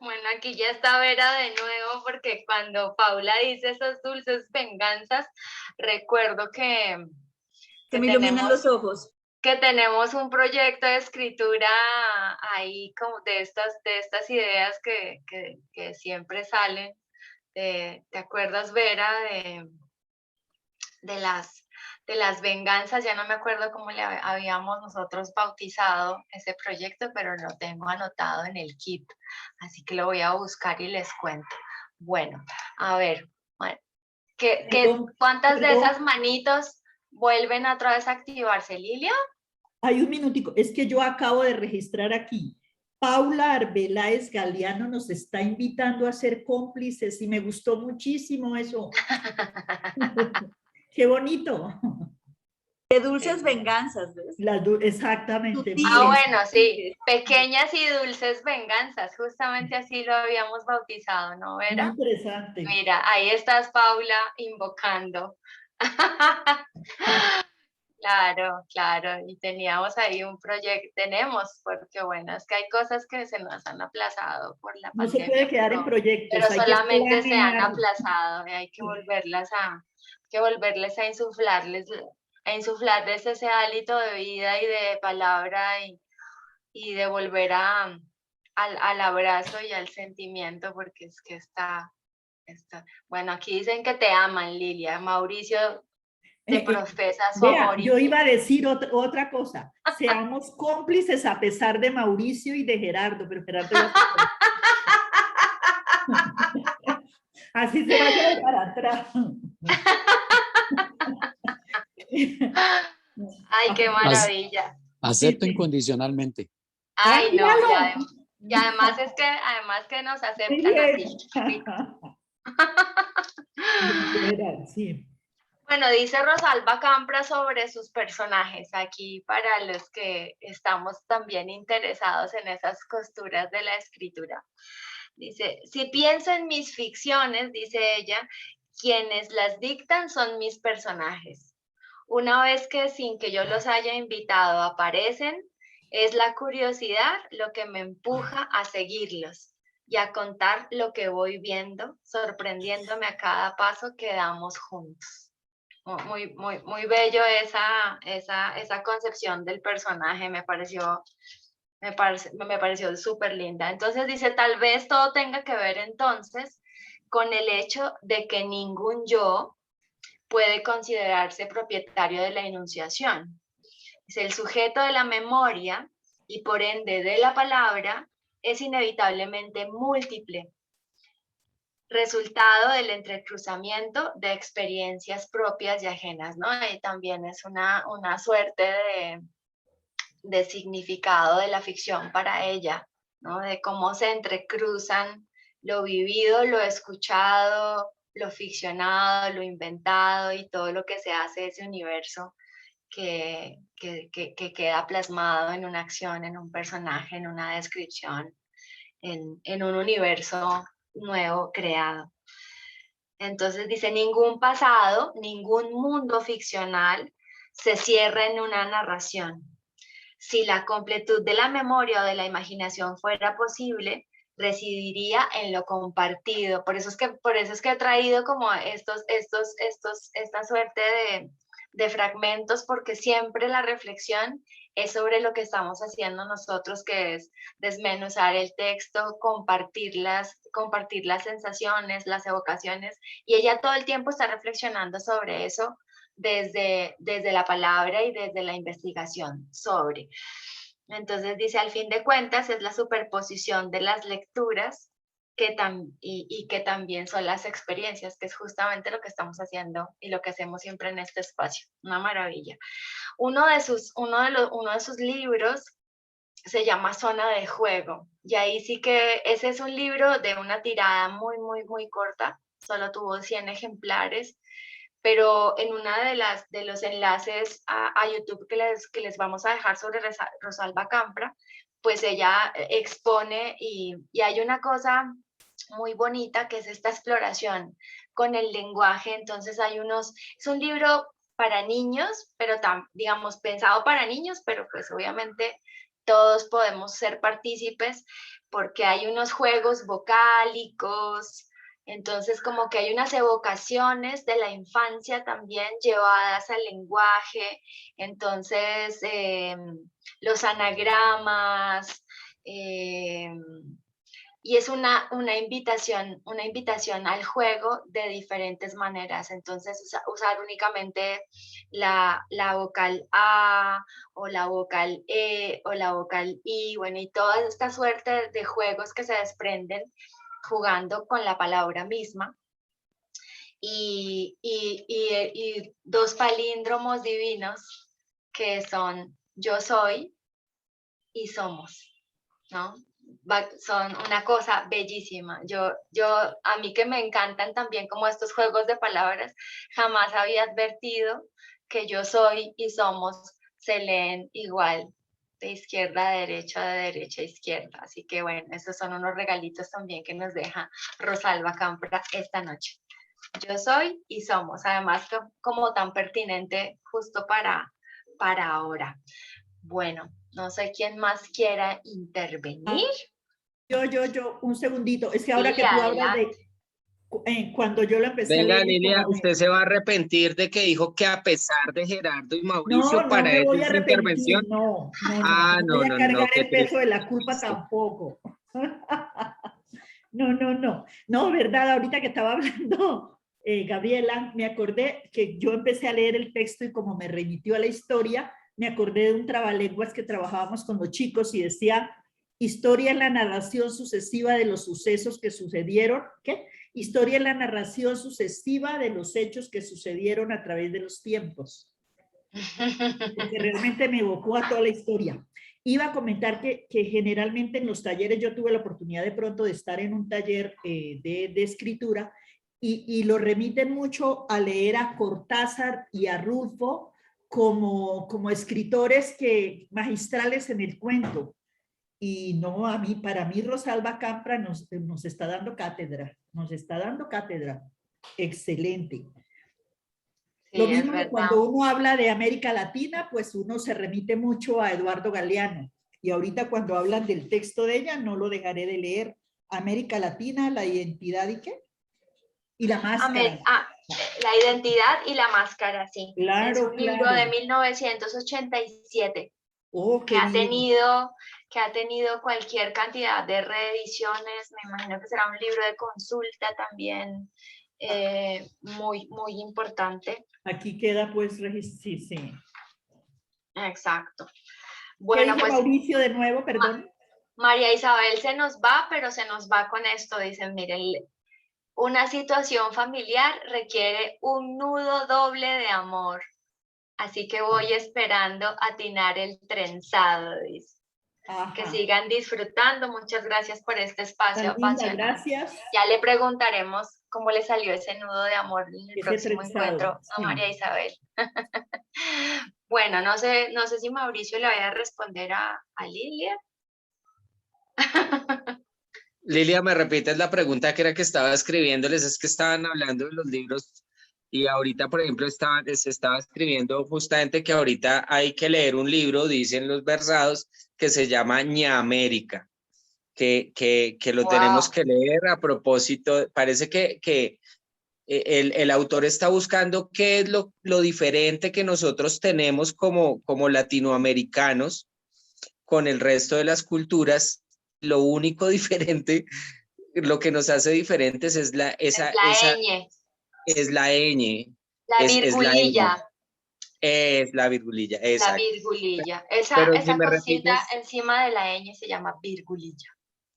Bueno, aquí ya está Vera de nuevo ¿no? Porque cuando Paula dice esas dulces venganzas, recuerdo que Se me iluminan los ojos. Que tenemos un proyecto de escritura ahí como de estas ideas que siempre salen. ¿Te acuerdas, Vera, de las venganzas? Ya no me acuerdo cómo le habíamos nosotros bautizado ese proyecto, pero lo tengo anotado en el kit, así que lo voy a buscar y les cuento. Bueno, a ver, bueno, ¿cuántas de esas manitos vuelven otra vez a activarse, Lilia? Hay un minutico, es que yo acabo de registrar aquí. Paula Arbeláez Galeano nos está invitando a ser cómplices y me gustó muchísimo eso. Qué bonito. De dulces venganzas, ¿ves? Exactamente. Bueno, sí, pequeñas y dulces venganzas, justamente así lo habíamos bautizado, ¿no, Vera? Muy interesante. Mira, ahí estás, Paula, invocando. Claro, claro, y teníamos ahí un proyecto, porque bueno, es que hay cosas que se nos han aplazado por la pandemia. No se puede quedar en proyectos. Pero solamente se han aplazado, y hay que volverles a insuflarles ese hálito de vida y de palabra y de volver al abrazo y al sentimiento, porque es que está. Bueno, aquí dicen que te aman, Lilia. Mauricio te profesa su amor. Yo iba a decir otra cosa. Seamos cómplices a pesar de Mauricio y de Gerardo, pero Gerardo ya así se va a quedar para atrás. Ay, qué maravilla. Acepto incondicionalmente. Ay, no, y además que nos aceptan así. Sí. Bueno, dice Rosalba Campra sobre sus personajes, aquí para los que estamos también interesados en esas costuras de la escritura. Dice, si pienso en mis ficciones, dice ella, quienes las dictan son mis personajes. Una vez que sin que yo los haya invitado aparecen, es la curiosidad lo que me empuja a seguirlos y a contar lo que voy viendo, sorprendiéndome a cada paso que damos juntos. Muy, muy, muy bello esa concepción del personaje, me pareció súper linda. Entonces dice, tal vez todo tenga que ver entonces con el hecho de que ningún yo puede considerarse propietario de la enunciación. Dice, el sujeto de la memoria y por ende de la palabra es inevitablemente múltiple, resultado del entrecruzamiento de experiencias propias y ajenas, ¿no? Y también es una suerte de significado de la ficción para ella, ¿no? De cómo se entrecruzan lo vivido, lo escuchado, lo ficcionado, lo inventado y todo lo que se hace de ese universo que queda plasmado en una acción, en un personaje, en una descripción, en un universo nuevo creado. Entonces dice, ningún pasado, ningún mundo ficcional se cierra en una narración. Si la completud de la memoria o de la imaginación fuera posible, residiría en lo compartido. Por eso es que he traído como esta suerte de fragmentos, porque siempre la reflexión es sobre lo que estamos haciendo nosotros, que es desmenuzar el texto, compartir las sensaciones, las evocaciones, y ella todo el tiempo está reflexionando sobre eso desde la palabra y desde la investigación sobre. Entonces dice, al fin de cuentas es la superposición de las lecturas que también son las experiencias, que es justamente lo que estamos haciendo y lo que hacemos siempre en este espacio. Una maravilla. Uno de sus libros se llama Zona de Juego, y ahí sí que ese es un libro de una tirada muy, muy, muy corta, solo tuvo 100 ejemplares, pero en una de los enlaces a YouTube que les vamos a dejar sobre Rosalba Campra, pues ella expone y hay una cosa muy bonita que es esta exploración con el lenguaje. Entonces es un libro para niños, pero digamos pensado para niños, pero pues obviamente todos podemos ser partícipes porque hay unos juegos vocálicos, Entonces, como que hay unas evocaciones de la infancia también llevadas al lenguaje. Entonces, los anagramas, y es una invitación al juego de diferentes maneras. Entonces, usar únicamente la vocal A o la vocal E o la vocal I, bueno, y toda esta suerte de juegos que se desprenden jugando con la palabra misma. Y dos palíndromos divinos que son yo soy y somos, ¿no? Son una cosa bellísima. A mí que me encantan también como estos juegos de palabras, jamás había advertido que yo soy y somos se leen igual, de izquierda a derecha, de derecha a izquierda. Así que bueno, esos son unos regalitos también que nos deja Rosalba Campra esta noche. Yo soy y somos, además como tan pertinente justo para ahora. Bueno, no sé quién más quiera intervenir. Yo, un segundito. Es que ahora Lilia, que tú hablas de cuando yo lo empecé a Venga, leer. Lilia, usted se va a arrepentir de que dijo que a pesar de Gerardo y Mauricio No, no para me voy a esa arrepentir, intervención. no No, voy a cargar qué el peso de la triste. culpa tampoco. No, verdad, ahorita que estaba hablando, Gabriela, me acordé que yo empecé a leer el texto y como me remitió a la historia, me acordé de un trabalenguas que trabajábamos con los chicos y decía, historia en la narración sucesiva de los sucesos que sucedieron, ¿qué? Historia en la narración sucesiva de los hechos que sucedieron a través de los tiempos. Porque realmente me evocó a toda la historia. Iba a comentar que generalmente en los talleres, yo tuve la oportunidad de pronto de estar en un taller de escritura y lo remiten mucho a leer a Cortázar y a Rulfo como escritores magistrales en el cuento. Y no, para mí Rosalba Campra nos está dando cátedra, excelente. Sí, Lo mismo es que cuando uno habla de América Latina, pues uno se remite mucho a Eduardo Galeano. Y ahorita cuando hablan del texto de ella, no lo dejaré de leer. América Latina, la identidad ¿y qué? Y la máscara. La identidad y la máscara, sí. Claro, es un libro de 1987 que ha tenido cualquier cantidad de reediciones. Me imagino que será un libro de consulta también muy, muy importante. Aquí queda pues, sí. Exacto. Bueno, pues Mauricio de nuevo, perdón. María Isabel se nos va, pero se nos va con esto. Dicen, miren, una situación familiar requiere un nudo doble de amor. Así que voy esperando atinar el trenzado, dice. Ajá. Que sigan disfrutando. Muchas gracias por este espacio apasionante. Gracias. Ya le preguntaremos cómo le salió ese nudo de amor en el próximo encuentro a María Isabel. Bueno, no sé si Mauricio le vaya a responder a Lilia. Lilia, ¿me repites la pregunta que era que estaba escribiéndoles? Es que estaban hablando de los libros y ahorita, por ejemplo, se estaba escribiendo justamente que ahorita hay que leer un libro, dicen los versados, que se llama Ñamérica, que lo tenemos que leer a propósito. Parece que el autor está buscando qué es lo diferente que nosotros tenemos como latinoamericanos con el resto de las culturas. Lo único diferente, lo que nos hace diferentes es la ñ. Es la ñ. La virgulilla. Es la virgulilla, exacto. La virgulilla. Esa cosita encima de la ñ se llama virgulilla.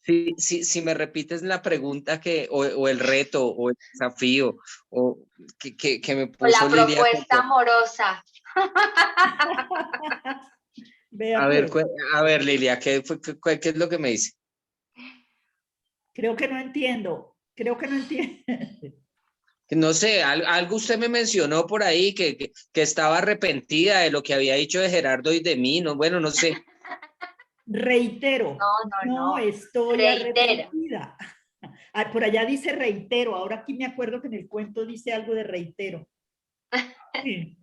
Sí, si me repites la pregunta o el reto o el desafío o que me puso o la Lilia, propuesta amorosa. A ver, Lilia, ¿qué es lo que me dice? Creo que no entiendo. No sé, algo usted me mencionó por ahí que estaba arrepentida de lo que había dicho de Gerardo y de mí, no, bueno, no sé. Reitero. No estoy arrepentida. Por allá dice reitero, ahora aquí me acuerdo que en el cuento dice algo de reitero. Sí.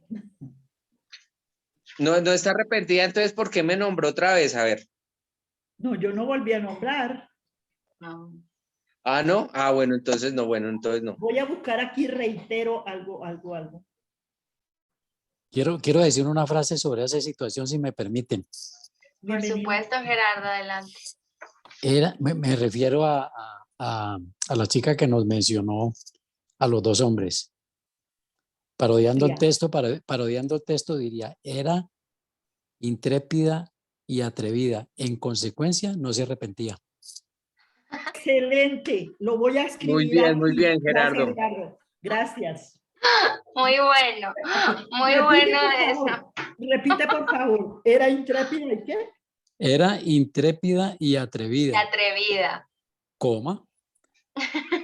No está arrepentida, entonces, ¿por qué me nombró otra vez? A ver. No, yo no volví a nombrar. No. Ah, ¿no? Ah, bueno, entonces no, entonces no. Voy a buscar aquí, reitero algo. Quiero decir una frase sobre esa situación, si me permiten. Por supuesto, Gerardo, adelante. Me refiero a la chica que nos mencionó a los dos hombres. Parodiando el texto diría, era intrépida y atrevida. En consecuencia, no se arrepentía. Excelente, lo voy a escribir aquí. Muy bien, Gerardo. Gracias, Gerardo. Gracias. Muy bueno eso. Repite, por favor. ¿Era intrépida y qué? Era intrépida y atrevida. Atrevida. Coma.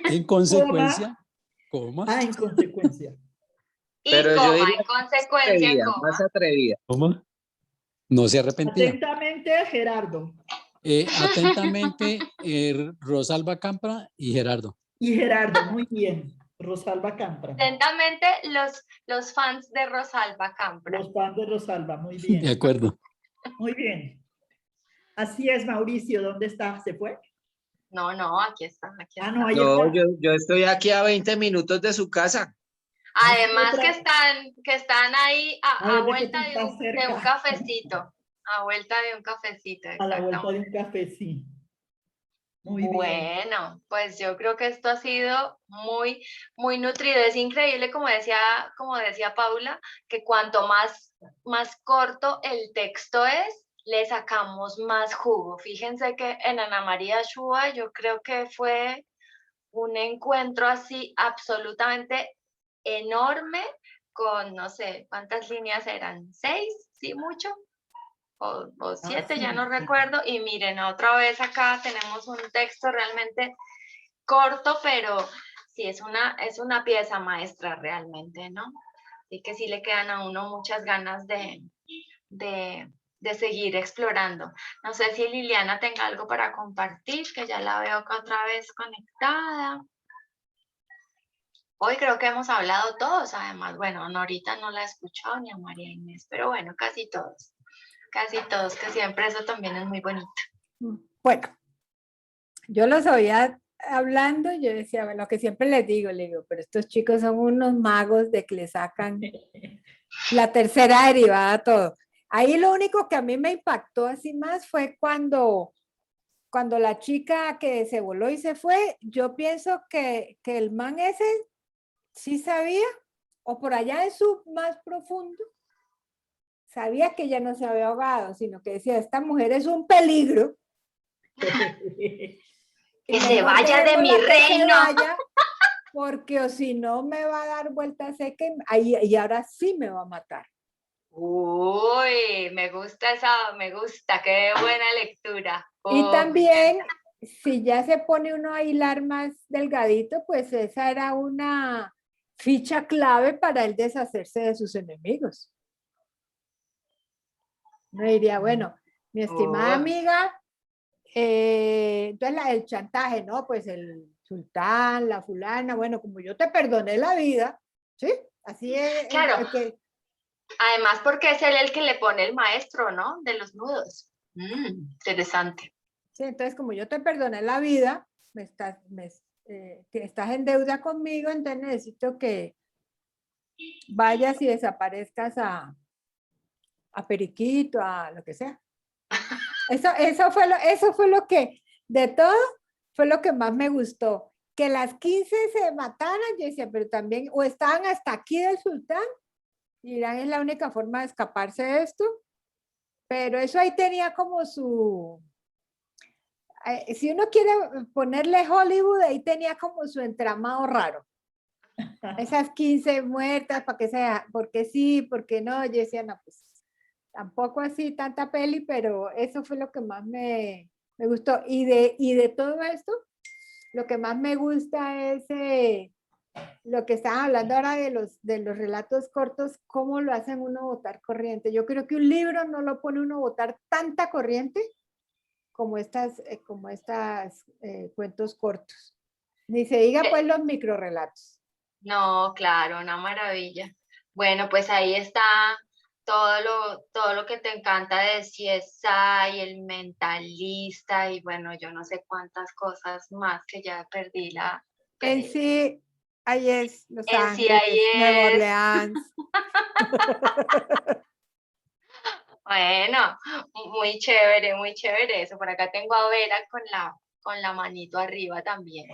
En consecuencia, coma. Ah, en consecuencia. Y pero coma, yo diría en consecuencia, atrevida, coma. más atrevida. ¿Coma? No se arrepentía. Atentamente, Gerardo. Atentamente, Rosalba Campra y Gerardo. Y Gerardo, muy bien. Rosalba Campra. Atentamente, los fans de Rosalba Campra. Los fans de Rosalba, muy bien. De acuerdo. Muy bien. Así es, Mauricio, ¿dónde está? ¿Se fue? No, aquí está. Ah, no, ahí No, está. yo estoy aquí a 20 minutos de su casa. Además que están ahí a vuelta de un cafecito. A vuelta de un cafecito. A la vuelta de un café, sí. Muy bien. Bueno, pues yo creo que esto ha sido muy, muy nutrido. Es increíble, como decía Paula, que cuanto más corto el texto es, le sacamos más jugo. Fíjense que en Ana María Shua yo creo que fue un encuentro así absolutamente enorme con, no sé, ¿cuántas líneas eran? ¿6? ¿Sí, mucho? O 7, ya no recuerdo. Y miren, otra vez acá tenemos un texto realmente corto, pero sí es una pieza maestra realmente, ¿no? Así que sí le quedan a uno muchas ganas de seguir explorando. No sé si Liliana tenga algo para compartir, que ya la veo acá otra vez conectada. Hoy creo que hemos hablado todos, además. Bueno, Norita no la he escuchado, ni a María Inés, pero bueno, casi todos, que siempre eso también es muy bonito. Bueno, yo los oía hablando, yo decía, bueno, lo que siempre les digo, pero estos chicos son unos magos de que le sacan la tercera derivada a todo. Ahí lo único que a mí me impactó así más fue cuando la chica que se voló y se fue, yo pienso que el man ese sí sabía, o por allá en su más profundo, sabía que ella no se había ahogado, sino que decía, esta mujer es un peligro. Que se vaya de mi reino. Porque o si no me va a dar vuelta seca y ahora sí me va a matar. Uy, me gusta, qué buena lectura. Y también, si ya se pone uno a hilar más delgadito, pues esa era una ficha clave para él deshacerse de sus enemigos. No diría, bueno, mi estimada amiga, entonces el chantaje, ¿no? Pues el sultán, la fulana, bueno, como yo te perdoné la vida, ¿sí? Así es. Claro. Además, porque es él el que le pone el maestro, ¿no? De los nudos. Interesante. Sí, entonces como yo te perdoné la vida, que estás en deuda conmigo, entonces necesito que vayas y desaparezcas a Periquito, a lo que sea. Eso fue lo que, de todo, fue lo que más me gustó. Que las 15 se mataran, yo decía, pero también, o estaban hasta aquí del sultán, y Irán es la única forma de escaparse de esto, pero eso ahí tenía como su, si uno quiere ponerle Hollywood, ahí tenía como su entramado raro. Esas 15 muertas, ¿para qué sea? Porque sí, porque no, yo decía, no, pues tampoco así tanta peli, pero eso fue lo que más me gustó. Y de todo esto, lo que más me gusta es lo que estaban hablando ahora de los relatos cortos, cómo lo hacen uno botar corriente. Yo creo que un libro no lo pone uno a botar tanta corriente como estas cuentos cortos. Ni se diga pues los microrelatos. No, claro, una maravilla. Bueno, pues ahí está todo lo que te encanta de CSI, El Mentalista y bueno, yo no sé cuántas cosas más que ya perdí la... En sí, ahí es Los Ángeles, NCIS. Nueva Orleans. Bueno, muy chévere eso. Por acá tengo a Vera con la manito arriba también.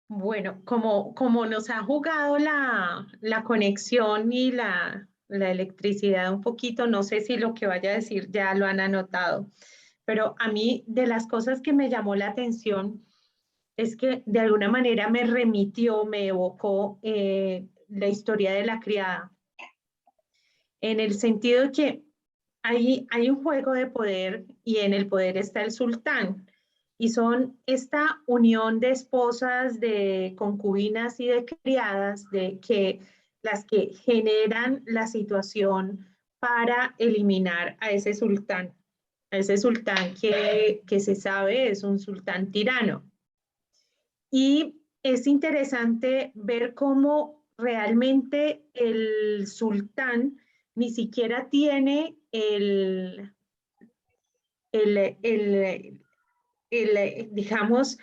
Bueno, como nos ha jugado la conexión y la electricidad un poquito, no sé si lo que vaya a decir ya lo han anotado, pero a mí de las cosas que me llamó la atención es que de alguna manera me remitió, me evocó la historia de la criada, en el sentido de que hay un juego de poder y en el poder está el sultán. Y son esta unión de esposas, de concubinas y de criadas, las que generan la situación para eliminar a ese sultán que se sabe es un sultán tirano. Y es interesante ver cómo realmente el sultán ni siquiera tiene digamos,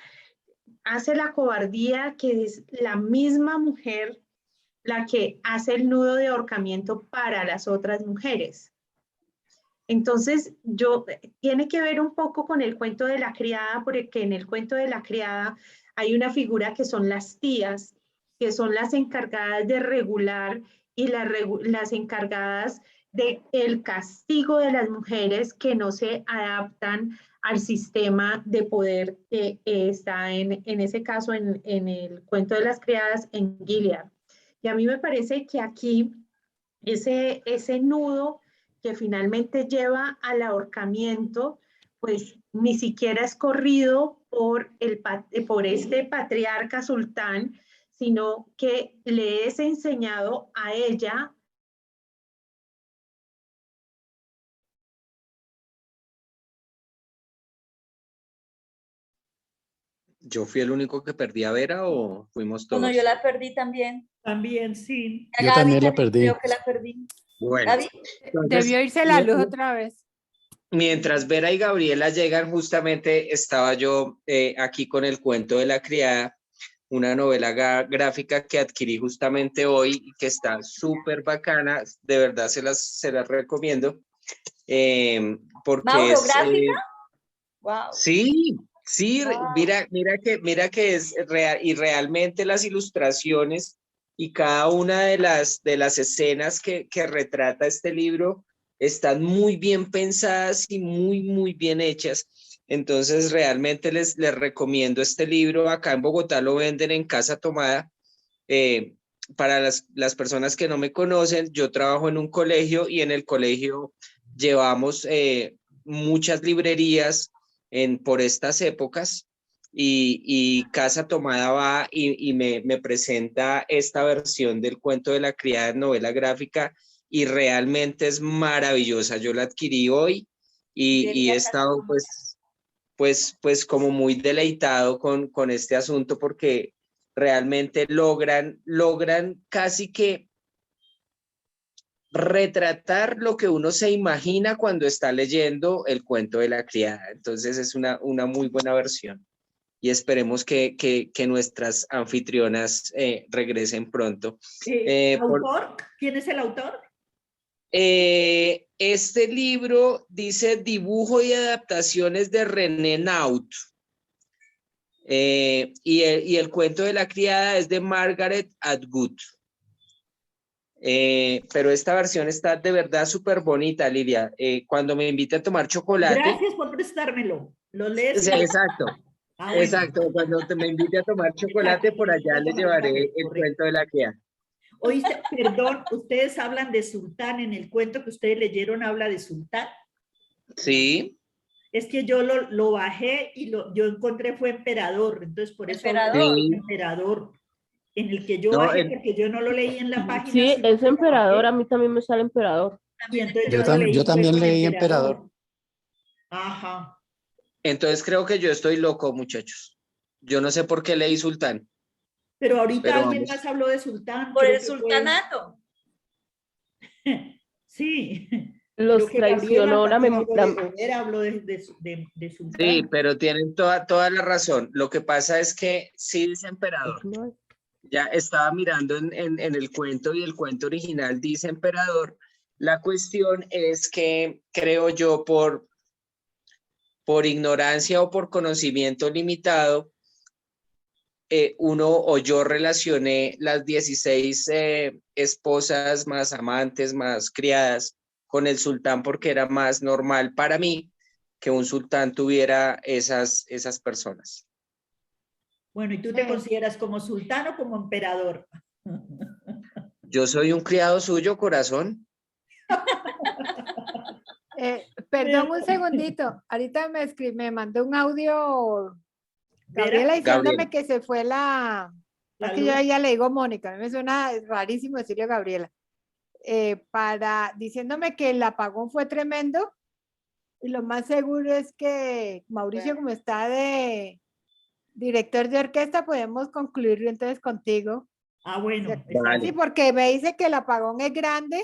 hace la cobardía que es la misma mujer la que hace el nudo de ahorcamiento para las otras mujeres. Entonces, tiene que ver un poco con el cuento de la criada, porque en el cuento de la criada hay una figura que son las tías, que son las encargadas de regular y las encargadas del castigo de las mujeres que no se adaptan al sistema de poder que está en ese caso en el cuento de las criadas en Gilead. Y a mí me parece que aquí ese nudo que finalmente lleva al ahorcamiento, pues ni siquiera es corrido por este patriarca sultán, sino que le es enseñado a ella. ¿Yo fui el único que perdí a Vera o fuimos todos? No, yo la perdí también. También, sí. Yo también la perdí. Creo que la perdí. Bueno, Gaby. Debió irse la luz otra vez. mientras Vera y Gabriela llegan, justamente estaba yo aquí con el cuento de la criada, una novela gráfica que adquirí justamente hoy y que está súper bacana, de verdad se las recomiendo. Porque ¿Mauro, es, gráfica? Wow. Sí, sí, Wow. mira que es real y realmente las ilustraciones y cada una de las escenas que retrata este libro están muy bien pensadas y muy bien hechas. Entonces realmente les recomiendo este libro. Acá en Bogotá lo venden en Casa Tomada. Para las personas que no me conocen, yo trabajo en un colegio y en el colegio llevamos muchas librerías por estas épocas y Casa Tomada va y me presenta esta versión del cuento de la criada en novela gráfica y realmente es maravillosa. Yo la adquirí hoy y he estado pues como muy deleitado con este asunto porque realmente logran casi que retratar lo que uno se imagina cuando está leyendo el cuento de la criada. Entonces es una muy buena versión y esperemos que nuestras anfitrionas regresen pronto. ¿Autor? ¿Quién es el autor? Este libro dice Dibujo y adaptaciones de René Naut. Y el cuento de la criada es de Margaret Atwood. Pero esta versión está de verdad súper bonita, Lilia. Cuando me invite a tomar chocolate. Gracias por prestármelo. ¿Lo lees? Sí, exacto. Bueno. Exacto. Cuando me invite a tomar chocolate, por allá le llevaré el cuento de la criada. Oíste, perdón, ustedes hablan de sultán. En el cuento que ustedes leyeron habla de sultán. Sí. Es que yo lo bajé y yo encontré fue emperador. Entonces, por eso emperador. En el que yo bajé, porque yo no lo leí en la página. Sí, es emperador, a mí también me sale emperador. Y entonces yo también leí emperador. Ajá. Entonces creo que yo estoy loco, muchachos. Yo no sé por qué leí sultán. Pero ahorita alguien más habló de sultán. Por el sultanato. Sí. Los Creo que Gabriela traicionó la también memoria. habló de Sultán. Sí, pero tienen toda la razón. Lo que pasa es que sí dice emperador. Ya estaba mirando en el cuento y el cuento original dice emperador. La cuestión es que creo yo por ignorancia o por conocimiento limitado, uno o yo relacioné las 16 esposas más amantes, más criadas con el sultán porque era más normal para mí que un sultán tuviera esas personas. Bueno, ¿y tú te consideras como sultán o como emperador? Yo soy un criado suyo, corazón. Perdón un segundito. Ahorita me mandó un audio Gabriela diciéndome que se fue es que yo a ella le digo Mónica, a mí me suena rarísimo decirle Gabriela. Diciéndome que el apagón fue tremendo y lo más seguro es que Mauricio, como está de director de orquesta, podemos concluirlo entonces contigo. Ah, bueno. Vale. Sí, porque me dice que el apagón es grande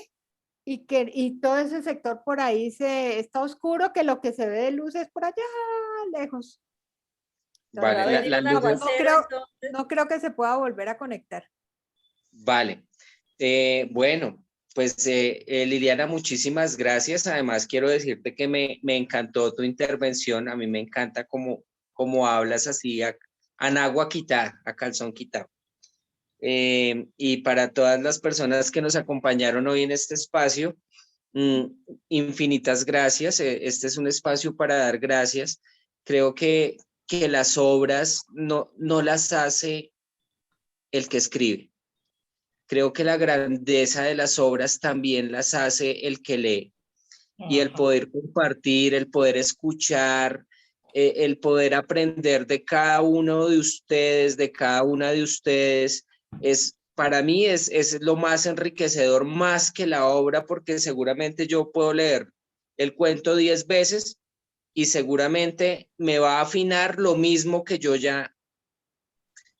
y todo ese sector por ahí está oscuro, que lo que se ve de luz es por allá lejos. Vale, No creo que se pueda volver a conectar. Vale. Bueno, pues Liliana, muchísimas gracias. Además, quiero decirte que me encantó tu intervención. A mí me encanta cómo hablas así a nagua quitada, a calzón quitado. Y para todas las personas que nos acompañaron hoy en este espacio, infinitas gracias. Este es un espacio para dar gracias. Creo que las obras no las hace el que escribe. Creo que la grandeza de las obras también las hace el que lee. Y el poder compartir, el poder escuchar, el poder aprender de cada uno de ustedes, de cada una de ustedes, para mí es lo más enriquecedor, más que la obra, porque seguramente yo puedo leer el cuento 10 veces y seguramente me va a afinar lo mismo que yo ya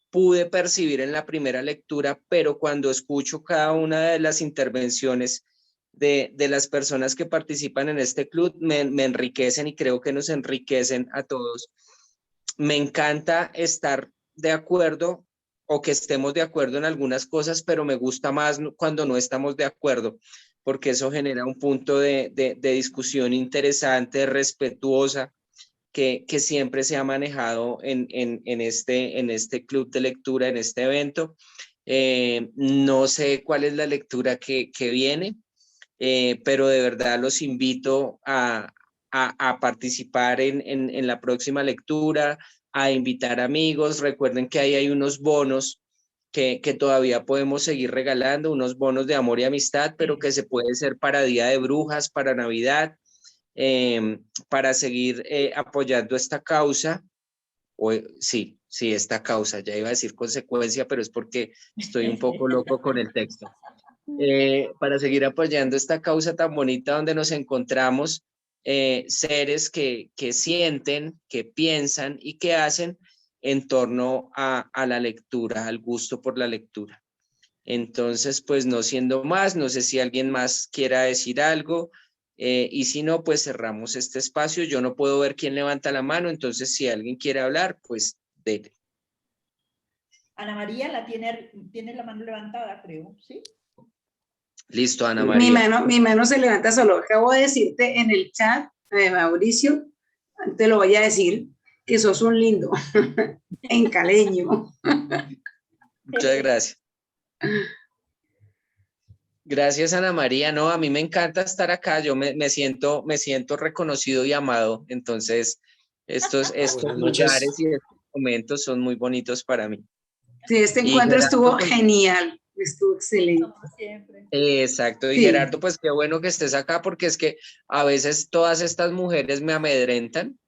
pude percibir en la primera lectura, pero cuando escucho cada una de las intervenciones de las personas que participan en este club, me enriquecen y creo que nos enriquecen a todos. Me encanta estar de acuerdo o que estemos de acuerdo en algunas cosas, pero me gusta más cuando no estamos de acuerdo, porque eso genera un punto de discusión interesante, respetuosa, que siempre se ha manejado en este club de lectura, en este evento. No sé cuál es la lectura que viene, pero de verdad los invito a participar en la próxima lectura, a invitar amigos. Recuerden que ahí hay unos bonos que todavía podemos seguir regalando, unos bonos de amor y amistad, pero que se puede ser para Día de Brujas, para Navidad, para seguir apoyando esta causa. Sí, esta causa, ya iba a decir consecuencia, pero es porque estoy un poco loco con el texto. Para seguir apoyando esta causa tan bonita donde nos encontramos seres que sienten, que piensan y que hacen en torno a la lectura, al gusto por la lectura. Entonces, pues no siendo más, no sé si alguien más quiera decir algo, y si no, pues cerramos este espacio. Yo no puedo ver quién levanta la mano, entonces si alguien quiere hablar, pues dele. Ana María tiene la mano levantada, creo, ¿sí? Listo, Ana María. Mi mano se levanta solo. Acabo de decirte en el chat, Mauricio, te lo voy a decir, que sos un lindo, en caleño. Muchas gracias. Gracias, Ana María. No, a mí me encanta estar acá. Yo me siento reconocido y amado. Entonces, estos lugares y estos momentos son muy bonitos para mí. Sí, este encuentro estuvo genial. Estuvo excelente. Exacto. Y sí. Gerardo, pues qué bueno que estés acá, porque es que a veces todas estas mujeres me amedrentan.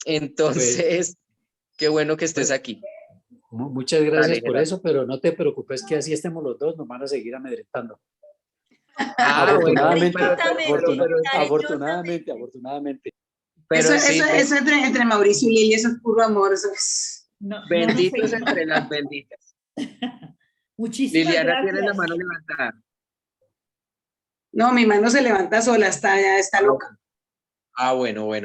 Entonces, qué bueno que estés aquí. Muchas gracias por eso, pero no te preocupes que así estemos los dos, nos van a seguir amedrentando. Afortunadamente. Pero eso entre Mauricio y Lili, eso es puro amor. Eso es... Benditos entre las benditas. Muchísimas Liliana gracias. tiene la mano levantada. No, mi mano se levanta sola, ya está loca. Ah,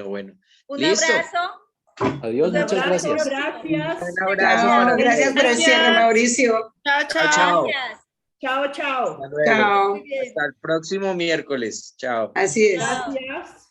bueno. Un Listo. abrazo. Adiós, Un muchas abrazo, gracias. gracias. Un abrazo Chao, para gracias por el cierre, Mauricio. Chao, chao. Chao. Gracias. Chao, chao. Hasta luego. Chao. Muy bien. Hasta el próximo miércoles. Chao. Así es. Gracias.